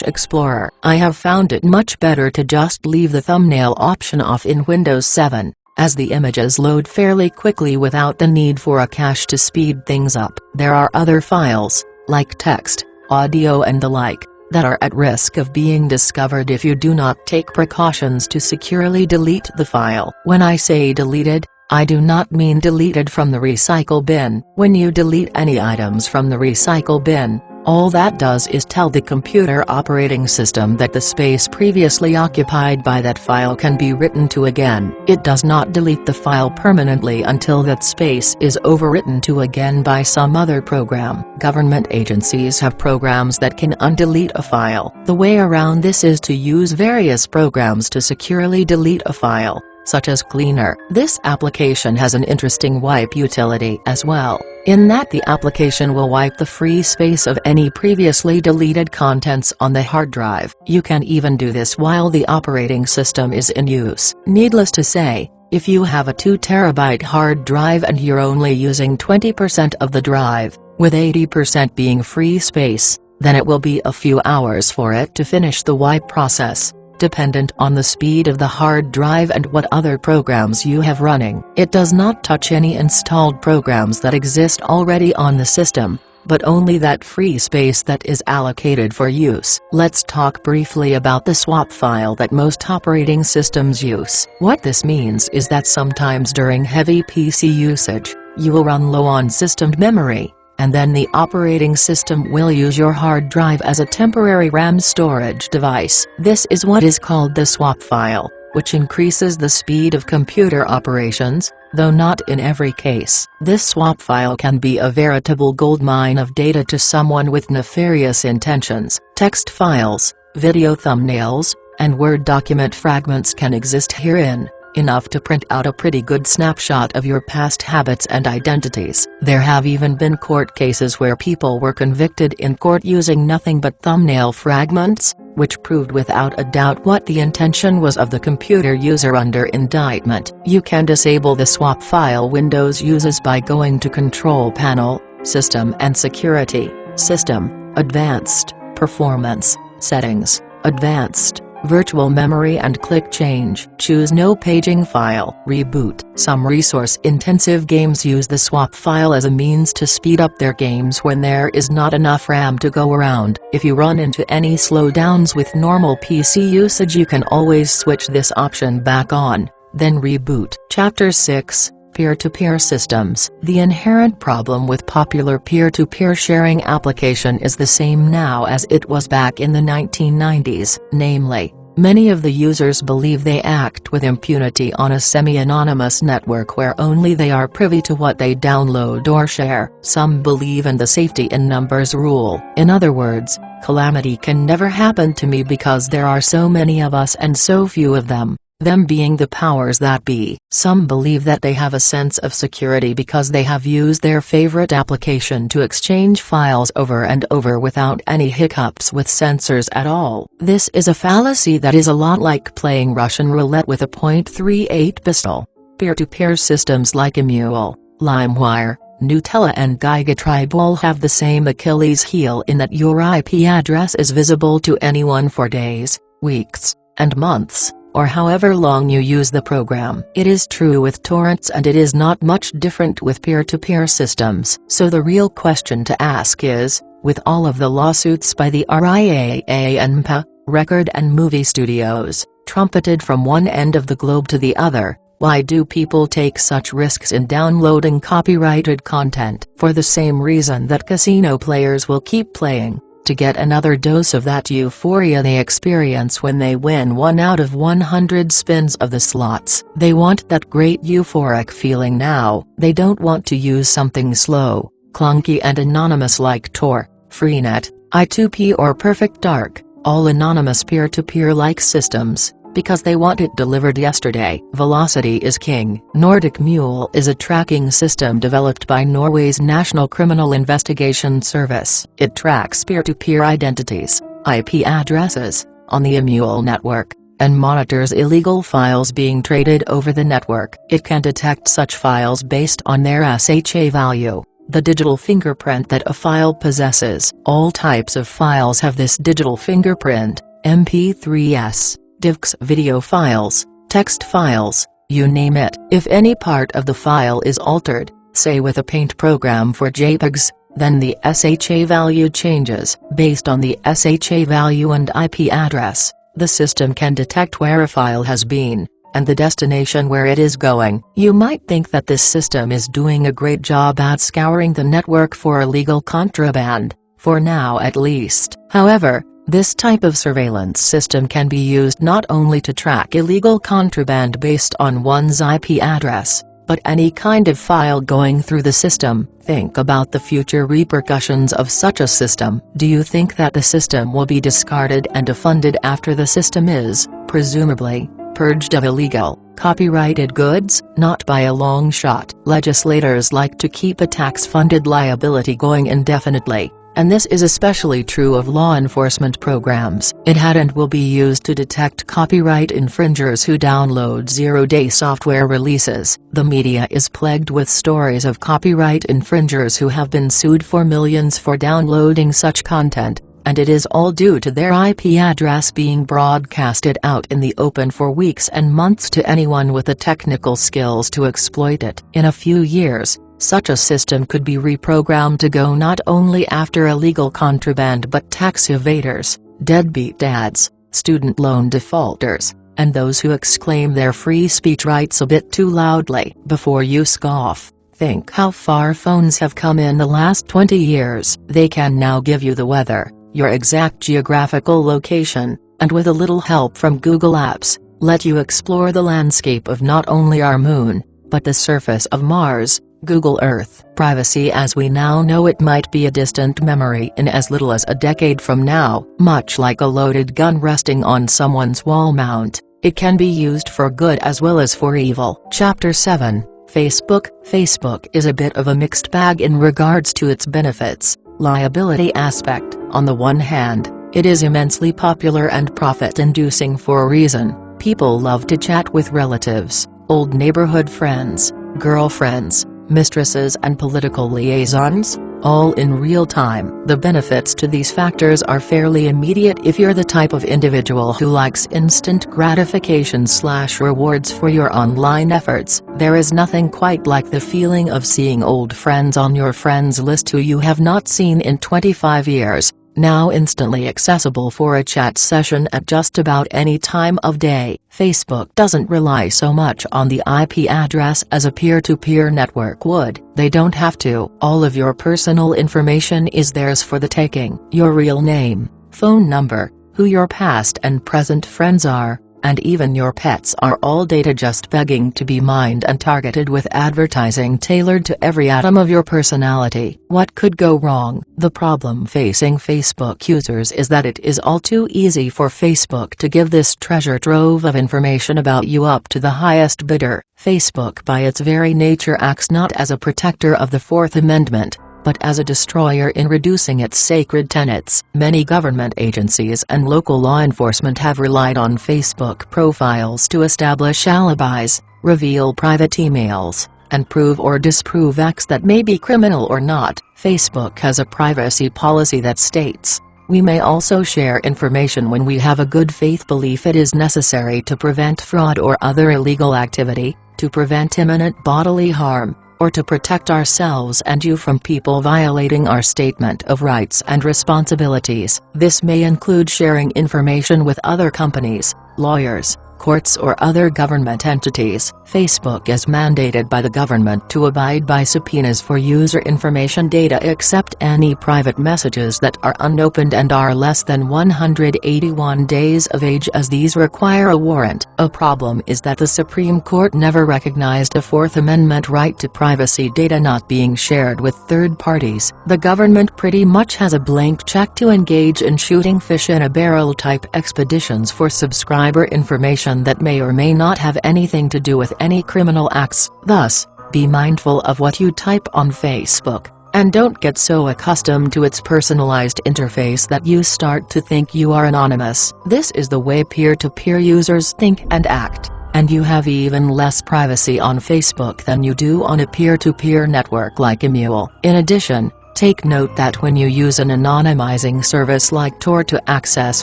/Explorer. I have found it much better to just leave the thumbnail option off in Windows 7, as the images load fairly quickly without the need for a cache to speed things up. There are other files, like text, audio and the like, that are at risk of being discovered if you do not take precautions to securely delete the file. When I say deleted, I do not mean deleted from the recycle bin. When you delete any items from the recycle bin, all that does is tell the computer operating system that the space previously occupied by that file can be written to again. It does not delete the file permanently until that space is overwritten to again by some other program. Government agencies have programs that can undelete a file. The way around this is to use various programs to securely delete a file, such as Cleaner. This application has an interesting wipe utility as well, in that the application will wipe the free space of any previously deleted contents on the hard drive. You can even do this while the operating system is in use. Needless to say, if you have a 2 TB hard drive and you're only using 20% of the drive, with 80% being free space, then it will be a few hours for it to finish the wipe process, dependent on the speed of the hard drive and what other programs you have running. It does not touch any installed programs that exist already on the system, but only that free space that is allocated for use. Let's talk briefly about the swap file that most operating systems use. What this means is that sometimes during heavy PC usage, you will run low on system memory, and then the operating system will use your hard drive as a temporary RAM storage device. This is what is called the swap file. which increases the speed of computer operations, though not in every case. This swap file can be a veritable goldmine of data to someone with nefarious intentions. Text files, video thumbnails, and Word document fragments can exist herein, enough to print out a pretty good snapshot of your past habits and identities. There have even been court cases where people were convicted in court using nothing but thumbnail fragments, which proved without a doubt what the intention was of the computer user under indictment. You can disable the swap file Windows uses by going to Control Panel, System and Security, System, Advanced, Performance, Settings, Advanced, Virtual Memory and click Change. Choose No Paging File. Reboot. Some resource-intensive games use the swap file as a means to speed up their games when there is not enough RAM to go around. If you run into any slowdowns with normal PC usage, you can always switch this option back on, then reboot. Chapter 6. Peer-to-peer systems. The inherent problem with popular peer-to-peer sharing application is the same now as it was back in the 1990s, namely, many of the users believe they act with impunity on a semi-anonymous network where only they are privy to what they download or share. Some believe in the safety in numbers rule. In other words, calamity can never happen to me because there are so many of us and so few of them. Them being the powers that be. Some believe that they have a sense of security because they have used their favorite application to exchange files over and over without any hiccups with sensors at all. This is a fallacy that is a lot like playing Russian roulette with a .38 pistol. Peer-to-peer systems like Emule, LimeWire, Gnutella and GigaTribe all have the same Achilles heel in that your IP address is visible to anyone for days, weeks, and months, or however long you use the program. It is true with torrents and it is not much different with peer-to-peer systems. So the real question to ask is, with all of the lawsuits by the RIAA and MPA, record and movie studios, trumpeted from one end of the globe to the other, why do people take such risks in downloading copyrighted content? For the same reason that casino players will keep playing, to get another dose of that euphoria they experience when they win 1 out of 100 spins of the slots. They want that great euphoric feeling now. They don't want to use something slow, clunky and anonymous like Tor, Freenet, I2P or Perfect Dark, all anonymous peer-to-peer-like systems, because they want it delivered yesterday. Velocity is king. Nordic Mule is a tracking system developed by Norway's National Criminal Investigation Service. It tracks peer-to-peer identities, IP addresses, on the Emule network, and monitors illegal files being traded over the network. It can detect such files based on their SHA value, the digital fingerprint that a file possesses. All types of files have this digital fingerprint, MP3s, DivX, video files, text files, you name it. If any part of the file is altered, say with a paint program for JPEGs, then the SHA value changes. Based on the SHA value and IP address, the system can detect where a file has been, and the destination where it is going. You might think that this system is doing a great job at scouring the network for illegal contraband, for now at least. However, this type of surveillance system can be used not only to track illegal contraband based on one's IP address, but any kind of file going through the system. Think about the future repercussions of such a system. Do you think that the system will be discarded and defunded after the system is, presumably, purged of illegal, copyrighted goods? Not by a long shot. Legislators like to keep a tax-funded liability going indefinitely. And this is especially true of law enforcement programs. It had and will be used to detect copyright infringers who download zero-day software releases. The media is plagued with stories of copyright infringers who have been sued for millions for downloading such content, and it is all due to their IP address being broadcasted out in the open for weeks and months to anyone with the technical skills to exploit it. In a few years, such a system could be reprogrammed to go not only after illegal contraband but tax evaders, deadbeat dads, student loan defaulters, and those who exclaim their free speech rights a bit too loudly. Before you scoff, think how far phones have come in the last 20 years. They can now give you the weather, your exact geographical location, and with a little help from Google Apps, let you explore the landscape of not only our moon, but the surface of Mars, Google Earth. Privacy as we now know it might be a distant memory in as little as a decade from now. Much like a loaded gun resting on someone's wall mount, it can be used for good as well as for evil. Chapter 7. Facebook. Facebook is a bit of a mixed bag in regards to its benefits, liability aspect. On the one hand, it is immensely popular and profit-inducing for a reason. People love to chat with relatives, old neighborhood friends, girlfriends, mistresses and political liaisons, all in real time. The benefits to these factors are fairly immediate if you're the type of individual who likes instant gratification/rewards for your online efforts. There is nothing quite like the feeling of seeing old friends on your friends list who you have not seen in 25 years. Now instantly accessible for a chat session at just about any time of day. Facebook doesn't rely so much on the IP address as a peer-to-peer network would. They don't have to. All of your personal information is theirs for the taking. Your real name, phone number, who your past and present friends are, and even your pets are all data just begging to be mined and targeted with advertising tailored to every atom of your personality. What could go wrong? The problem facing Facebook users is that it is all too easy for Facebook to give this treasure trove of information about you up to the highest bidder. Facebook by its very nature acts not as a protector of the Fourth Amendment, but as a destroyer in reducing its sacred tenets. Many government agencies and local law enforcement have relied on Facebook profiles to establish alibis, reveal private emails, and prove or disprove acts that may be criminal or not. Facebook has a privacy policy that states, "We may also share information when we have a good faith belief it is necessary to prevent fraud or other illegal activity, to prevent imminent bodily harm, or to protect ourselves and you from people violating our statement of rights and responsibilities." This may include sharing information with other companies, lawyers, courts or other government entities. Facebook is mandated by the government to abide by subpoenas for user information data except any private messages that are unopened and are less than 181 days of age, as these require a warrant. A problem is that the Supreme Court never recognized a Fourth Amendment right to privacy data not being shared with third parties. The government pretty much has a blank check to engage in shooting fish in a barrel type expeditions for subscriber information that may or may not have anything to do with any criminal acts. Thus, be mindful of what you type on Facebook, and don't get so accustomed to its personalized interface that you start to think you are anonymous. This is the way peer-to-peer users think and act, and you have even less privacy on Facebook than you do on a peer-to-peer network like Emule. In addition, take note that when you use an anonymizing service like Tor to access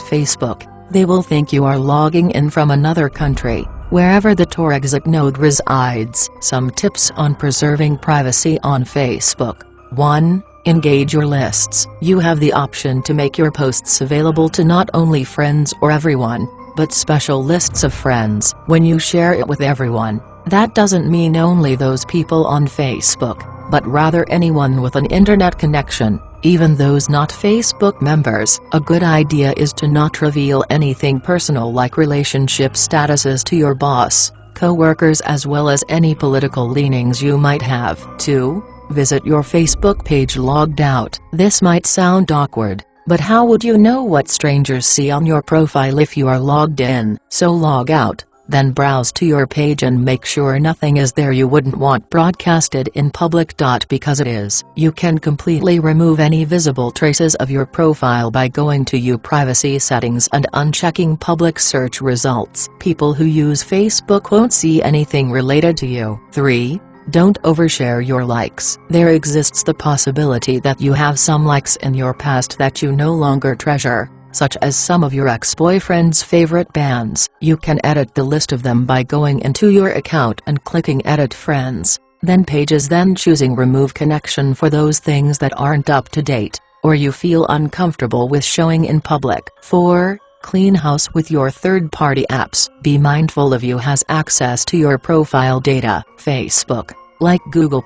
Facebook, they will think you are logging in from another country, wherever the Tor exit node resides. Some tips on preserving privacy on Facebook. 1. Engage your lists. You have the option to make your posts available to not only friends or everyone, but special lists of friends. When you share it with everyone, that doesn't mean only those people on Facebook, but rather anyone with an internet connection, even those not Facebook members. A good idea is to not reveal anything personal like relationship statuses to your boss, co-workers as well as any political leanings you might have. 2. Visit your Facebook page logged out. This might sound awkward, but how would you know what strangers see on your profile if you are logged in? So log out, then browse to your page and make sure nothing is there you wouldn't want broadcasted in public. Because it is. You can completely remove any visible traces of your profile by going to your privacy settings and unchecking public search results. People who use Facebook won't see anything related to you. 3. Don't overshare your likes. There exists the possibility that you have some likes in your past that you no longer treasure, such as some of your ex-boyfriend's favorite bands. You can edit the list of them by going into your account and clicking Edit Friends, then Pages, then choosing Remove Connection for those things that aren't up to date, or you feel uncomfortable with showing in public. 4. Clean house with your third-party apps. Be mindful of who has access to your profile data. Facebook, like Google+,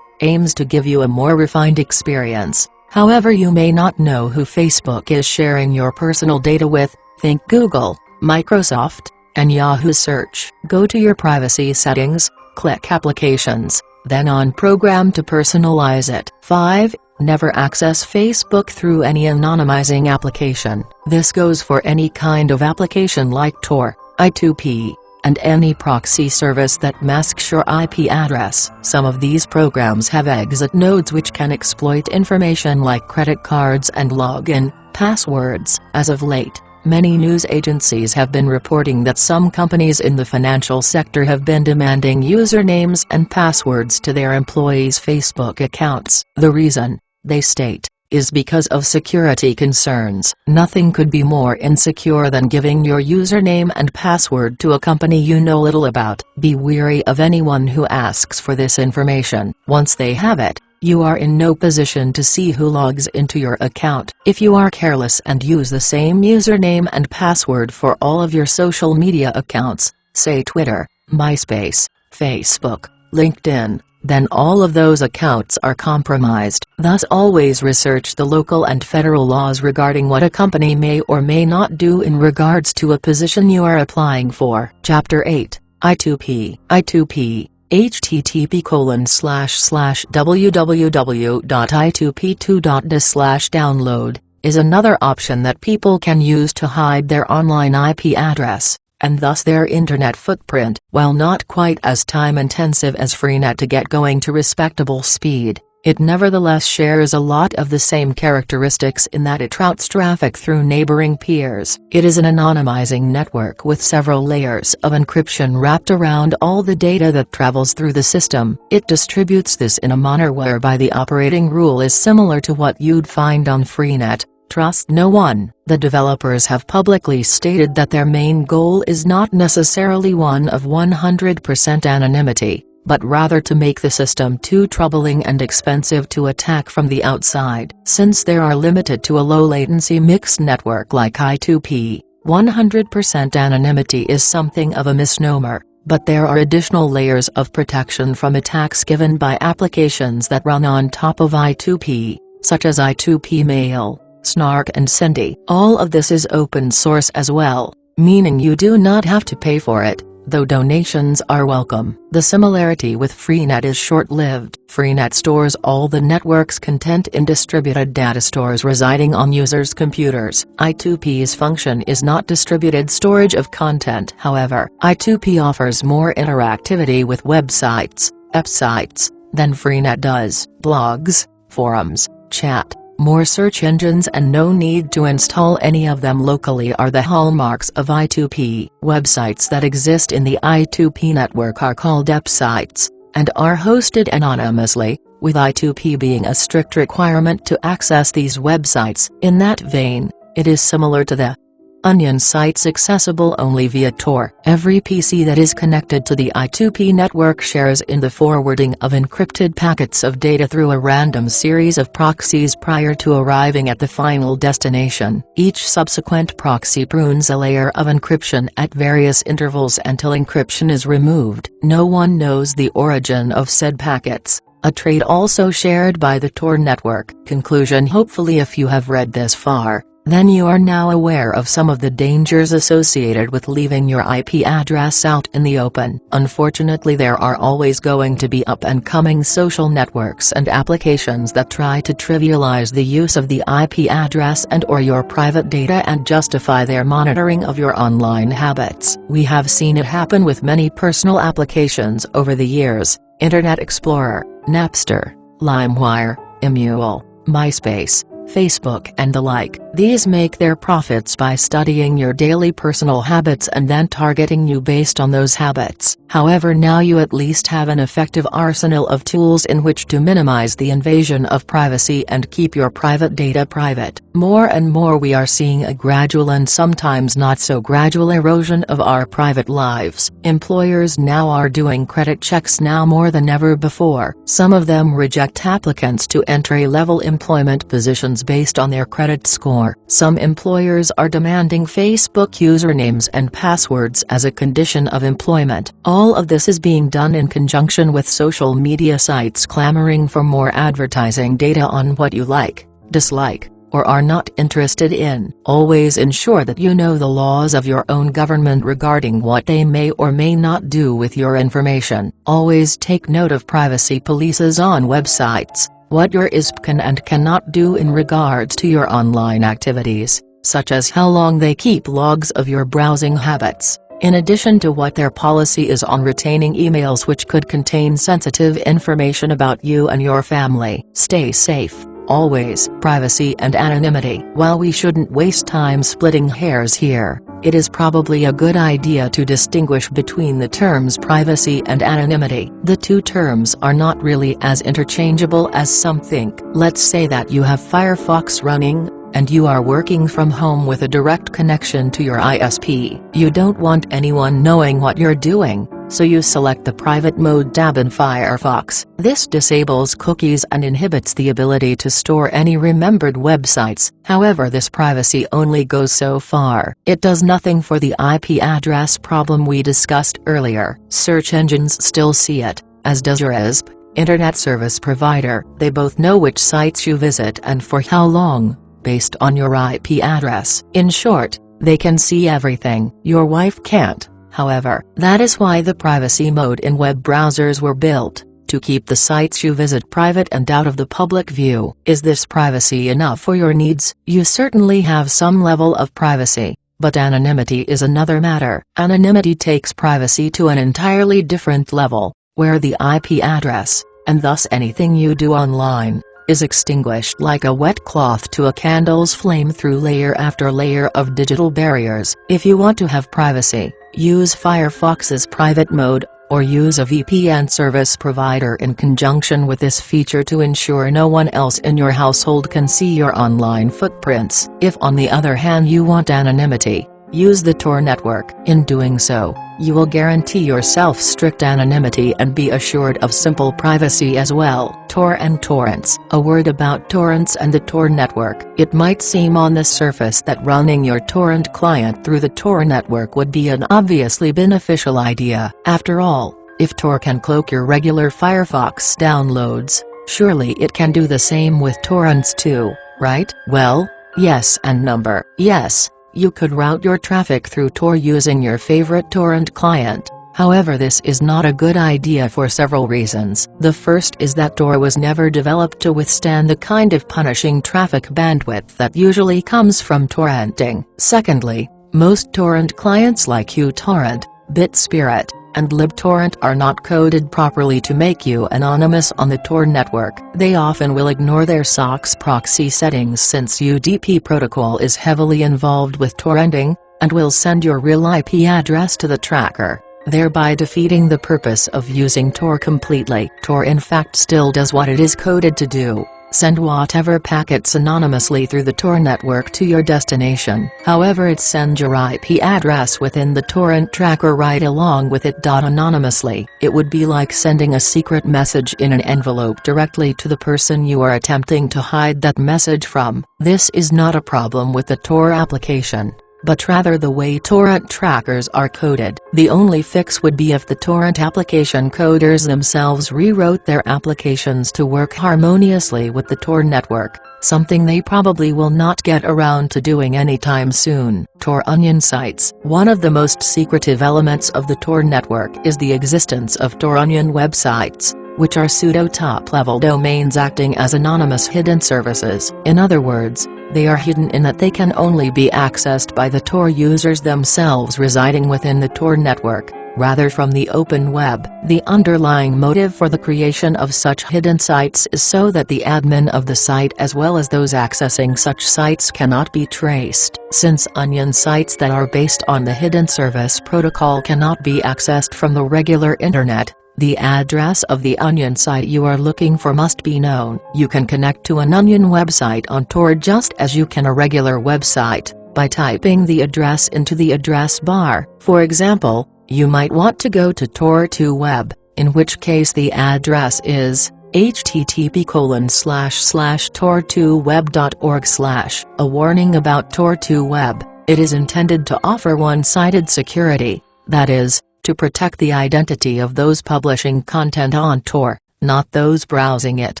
aims to give you a more refined experience. However, you may not know who Facebook is sharing your personal data with. Think Google, Microsoft, and Yahoo search. Go to your privacy settings, click Applications, then on Program to personalize it. 5. Never access Facebook through any anonymizing application. This goes for any kind of application like Tor, I2P, and any proxy service that masks your IP address. Some of these programs have exit nodes which can exploit information like credit cards and login passwords. As of late, many news agencies have been reporting that some companies in the financial sector have been demanding usernames and passwords to their employees' Facebook accounts. The reason, they state, is because of security concerns. Nothing could be more insecure than giving your username and password to a company you know little about. Be wary of anyone who asks for this information. Once they have it, you are in no position to see who logs into your account. If you are careless and use the same username and password for all of your social media accounts, say Twitter, MySpace, Facebook, LinkedIn, then all of those accounts are compromised. Thus always research the local and federal laws regarding what a company may or may not do in regards to a position you are applying for. Chapter 8, I2P. I2P, http://www.i2p2.dis/download, is another option that people can use to hide their online IP address, and thus their internet footprint. While not quite as time-intensive as Freenet to get going to respectable speed, it nevertheless shares a lot of the same characteristics in that it routes traffic through neighboring peers. It is an anonymizing network with several layers of encryption wrapped around all the data that travels through the system. It distributes this in a manner whereby the operating rule is similar to what you'd find on Freenet: trust no one. The developers have publicly stated that their main goal is not necessarily one of 100% anonymity, but rather to make the system too troubling and expensive to attack from the outside. Since they are limited to a low-latency mixed network like I2P, 100% anonymity is something of a misnomer, but there are additional layers of protection from attacks given by applications that run on top of I2P, such as I2P Mail, Snark and Sendy. All of this is open source as well, meaning you do not have to pay for it, though donations are welcome. The similarity with Freenet is short-lived. Freenet stores all the network's content in distributed data stores residing on users' computers. I2P's function is not distributed storage of content. However, I2P offers more interactivity with websites, sites, than Freenet does. Blogs, forums, chat, more search engines, and no need to install any of them locally are the hallmarks of I2P. Websites that exist in the I2P network are called sites, and are hosted anonymously, with I2P being a strict requirement to access these websites. In that vein, it is similar to the Onion sites accessible only via Tor. Every PC that is connected to the I2P network shares in the forwarding of encrypted packets of data through a random series of proxies prior to arriving at the final destination. Each subsequent proxy prunes a layer of encryption at various intervals until encryption is removed. No one knows the origin of said packets, a trait also shared by the Tor network. Conclusion: hopefully if you have read this far, then you are now aware of some of the dangers associated with leaving your IP address out in the open. Unfortunately, there are always going to be up-and-coming social networks and applications that try to trivialize the use of the IP address and/or your private data and justify their monitoring of your online habits. We have seen it happen with many personal applications over the years: Internet Explorer, Napster, LimeWire, Emule, MySpace, Facebook and the like. These make their profits by studying your daily personal habits and then targeting you based on those habits. However, now you at least have an effective arsenal of tools in which to minimize the invasion of privacy and keep your private data private. More and more we are seeing a gradual and sometimes not so gradual erosion of our private lives. Employers now are doing credit checks now more than ever before. Some of them reject applicants to entry-level employment positions based on their credit score. Some employers are demanding Facebook usernames and passwords as a condition of employment. All of this is being done in conjunction with social media sites clamoring for more advertising data on what you like, dislike, or are not interested in. Always ensure that you know the laws of your own government regarding what they may or may not do with your information. Always take note of privacy policies on websites, what your ISP can and cannot do in regards to your online activities, such as how long they keep logs of your browsing habits, in addition to what their policy is on retaining emails which could contain sensitive information about you and your family. Stay safe, always. Privacy and anonymity. While we shouldn't waste time splitting hairs here, it is probably a good idea to distinguish between the terms privacy and anonymity. The two terms are not really as interchangeable as some think. Let's say that you have Firefox running, and you are working from home with a direct connection to your ISP. You don't want anyone knowing what you're doing, so you select the Private Mode tab in Firefox. This disables cookies and inhibits the ability to store any remembered websites. However, this privacy only goes so far. It does nothing for the IP address problem we discussed earlier. Search engines still see it, as does your ISP, Internet Service Provider. They both know which sites you visit and for how long, based on your IP address. In short, they can see everything. Your wife can't, however. That is why the privacy mode in web browsers were built, to keep the sites you visit private and out of the public view. Is this privacy enough for your needs? You certainly have some level of privacy, but anonymity is another matter. Anonymity takes privacy to an entirely different level, where the IP address, and thus anything you do online, is extinguished like a wet cloth to a candle's flame through layer after layer of digital barriers. If you want to have privacy, use Firefox's private mode, or use a VPN service provider in conjunction with this feature to ensure no one else in your household can see your online footprints. If on the other hand you want anonymity, use the Tor network. In doing so, you will guarantee yourself strict anonymity and be assured of simple privacy as well. Tor and torrents. A word about torrents and the Tor network. It might seem on the surface that running your torrent client through the Tor network would be an obviously beneficial idea. After all, if Tor can cloak your regular Firefox downloads, surely it can do the same with torrents too, right? Well, yes and number. Yes. You could route your traffic through Tor using your favorite torrent client. However, this is not a good idea for several reasons. The first is that Tor was never developed to withstand the kind of punishing traffic bandwidth that usually comes from torrenting. Secondly, most torrent clients like uTorrent, BitSpirit, and LibTorrent are not coded properly to make you anonymous on the Tor network. They often will ignore their SOCKS proxy settings since UDP protocol is heavily involved with torrenting, and will send your real IP address to the tracker, thereby defeating the purpose of using Tor completely. Tor in fact still does what it is coded to do: send whatever packets anonymously through the Tor network to your destination. However, it sends your IP address within the torrent tracker right along with it. Anonymously. It would be like sending a secret message in an envelope directly to the person you are attempting to hide that message from. This is not a problem with the Tor application, but rather the way torrent trackers are coded. The only fix would be if the torrent application coders themselves rewrote their applications to work harmoniously with the Tor network, something they probably will not get around to doing anytime soon. Tor onion sites. One of the most secretive elements of the Tor network is the existence of Tor onion websites, which are pseudo top-level domains acting as anonymous hidden services. In other words, they are hidden in that they can only be accessed by the Tor users themselves residing within the Tor network, rather from the open web. The underlying motive for the creation of such hidden sites is so that the admin of the site as well as those accessing such sites cannot be traced. Since onion sites that are based on the hidden service protocol cannot be accessed from the regular internet, the address of the onion site you are looking for must be known. You can connect to an onion website on Tor just as you can a regular website, by typing the address into the address bar. For example, you might want to go to Tor2Web, in which case the address is http://tor2web.org/. A warning about Tor2Web: it is intended to offer one-sided security, that is, to protect the identity of those publishing content on Tor. not those browsing it.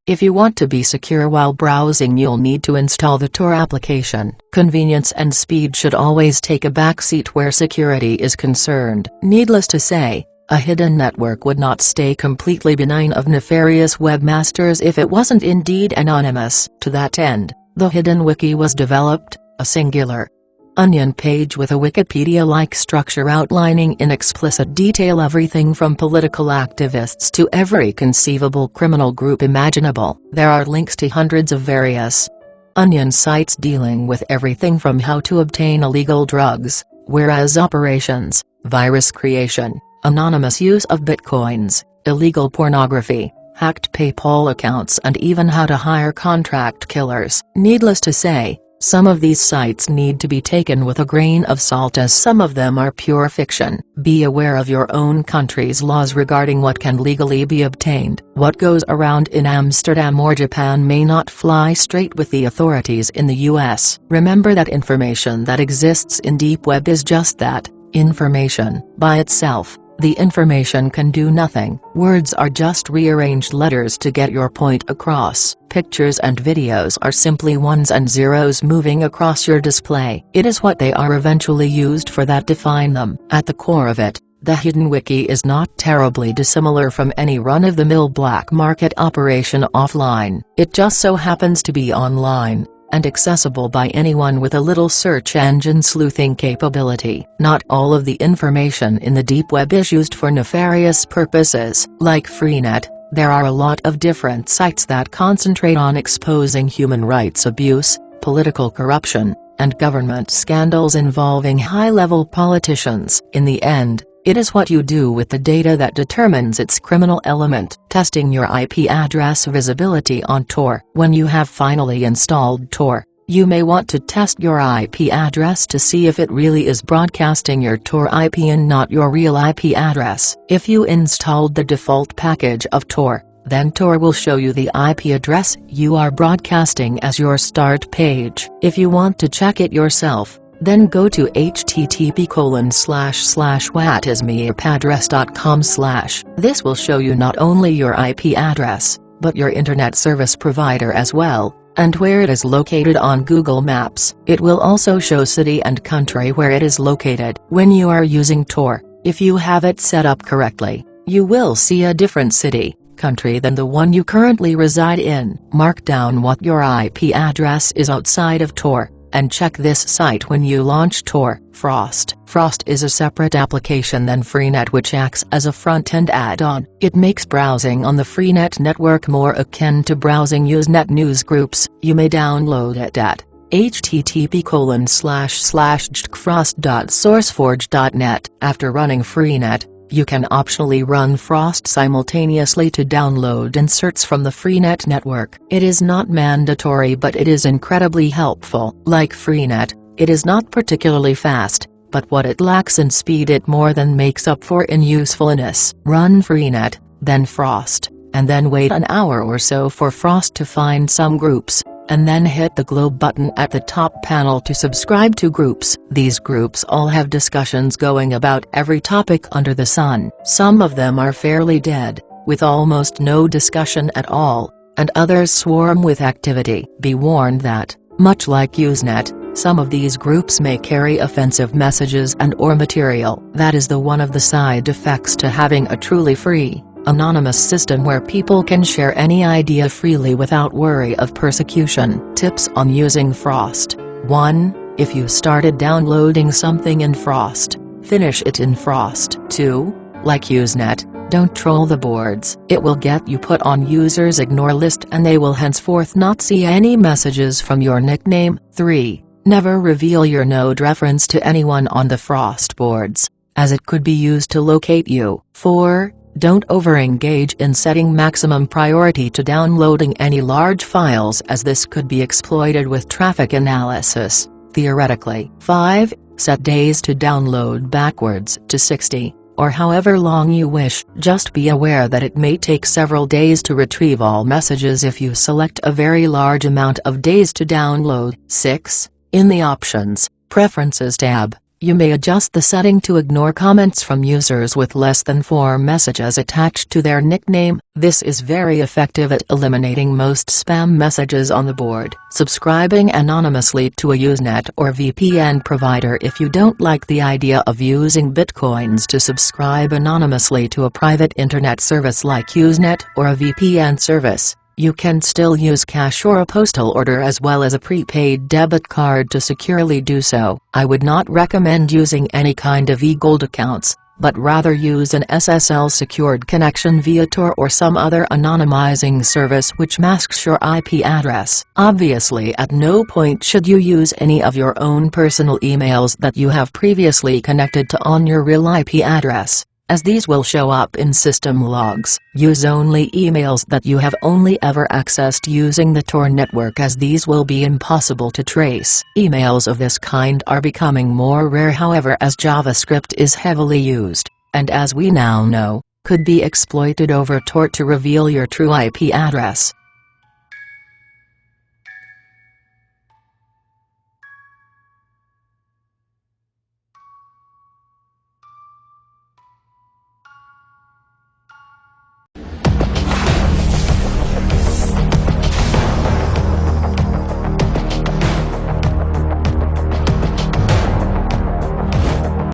If you want to be secure while browsing, you'll need to install the Tor application. Convenience and speed should always take a backseat where security is concerned. Needless to say, a hidden network would not stay completely benign of nefarious webmasters if it wasn't indeed anonymous. To that end, the Hidden Wiki was developed, a singular onion page with a Wikipedia-like structure outlining in explicit detail everything from political activists to every conceivable criminal group imaginable. There are links to hundreds of various onion sites dealing with everything from how to obtain illegal drugs, whereas operations, virus creation, anonymous use of bitcoins, illegal pornography, hacked PayPal accounts, and even how to hire contract killers. Needless to say, some of these sites need to be taken with a grain of salt, as some of them are pure fiction. Be aware of your own country's laws regarding what can legally be obtained. What goes around in Amsterdam or Japan may not fly straight with the authorities in the US. Remember that information that exists in deep web is just that, information. By itself, the information can do nothing. Words are just rearranged letters to get your point across. Pictures and videos are simply ones and zeros moving across your display. It is what they are eventually used for that define them. At the core of it, the Hidden Wiki is not terribly dissimilar from any run-of-the-mill black market operation offline. It just so happens to be online, and accessible by anyone with a little search engine sleuthing capability. Not all of the information in the deep web is used for nefarious purposes. Like Freenet, there are a lot of different sites that concentrate on exposing human rights abuse, political corruption, and government scandals involving high-level politicians. In the end, it is what you do with the data that determines its criminal element. Testing your IP address visibility on Tor. When you have finally installed Tor, you may want to test your IP address to see if it really is broadcasting your Tor IP and not your real IP address. If you installed the default package of Tor, then Tor will show you the IP address you are broadcasting as your start page. If you want to check it yourself, then go to http://whatismyipaddress.com/. This will show you not only your IP address, but your internet service provider as well, and where it is located on Google Maps. It will also show city and country where it is located. When you are using Tor, if you have it set up correctly, you will see a different city, country than the one you currently reside in. Mark down what your IP address is outside of Tor, and check this site when you launch Tor. Frost. Frost is a separate application than Freenet, which acts as a front-end add-on. It makes browsing on the Freenet network more akin to browsing Usenet newsgroups. You may download it at http://frost.sourceforge.net. After running Freenet, you can optionally run Frost simultaneously to download inserts from the Freenet network. It is not mandatory, but it is incredibly helpful. Like Freenet, it is not particularly fast, but what it lacks in speed it more than makes up for in usefulness. Run Freenet, then Frost, and then wait an hour or so for Frost to find some groups, and then hit the globe button at the top panel to subscribe to groups. These groups all have discussions going about every topic under the sun. Some of them are fairly dead, with almost no discussion at all, and others swarm with activity. Be warned that, much like Usenet, some of these groups may carry offensive messages and/or material. That is one of the side effects to having a truly free, anonymous system where people can share any idea freely without worry of persecution. Tips on using Frost. 1. If you started downloading something in Frost, finish it in Frost. 2. Like Usenet, don't troll the boards. It will get you put on users' ignore list and they will henceforth not see any messages from your nickname. 3. Never reveal your node reference to anyone on the Frost boards, as it could be used to locate you. 4. Don't over-engage in setting maximum priority to downloading any large files, as this could be exploited with traffic analysis, theoretically. 5. Set days to download backwards to 60, or however long you wish. Just be aware that it may take several days to retrieve all messages if you select a very large amount of days to download. 6. In the Options, Preferences tab, You may adjust the setting to ignore comments from users with less than 4 messages attached to their nickname. This is very effective at eliminating most spam messages on the board. Subscribing anonymously to a Usenet or VPN provider. If you don't like the idea of using bitcoins to subscribe anonymously to a private internet service like Usenet or a VPN service, you can still use cash or a postal order as well as a prepaid debit card to securely do so. I would not recommend using any kind of e-gold accounts, but rather use an SSL secured connection via Tor or some other anonymizing service which masks your IP address. Obviously, at no point should you use any of your own personal emails that you have previously connected to on your real IP address, as these will show up in system logs. Use only emails that you have only ever accessed using the Tor network, as these will be impossible to trace. Emails of this kind are becoming more rare, however, as JavaScript is heavily used, and as we now know, could be exploited over Tor to reveal your true IP address.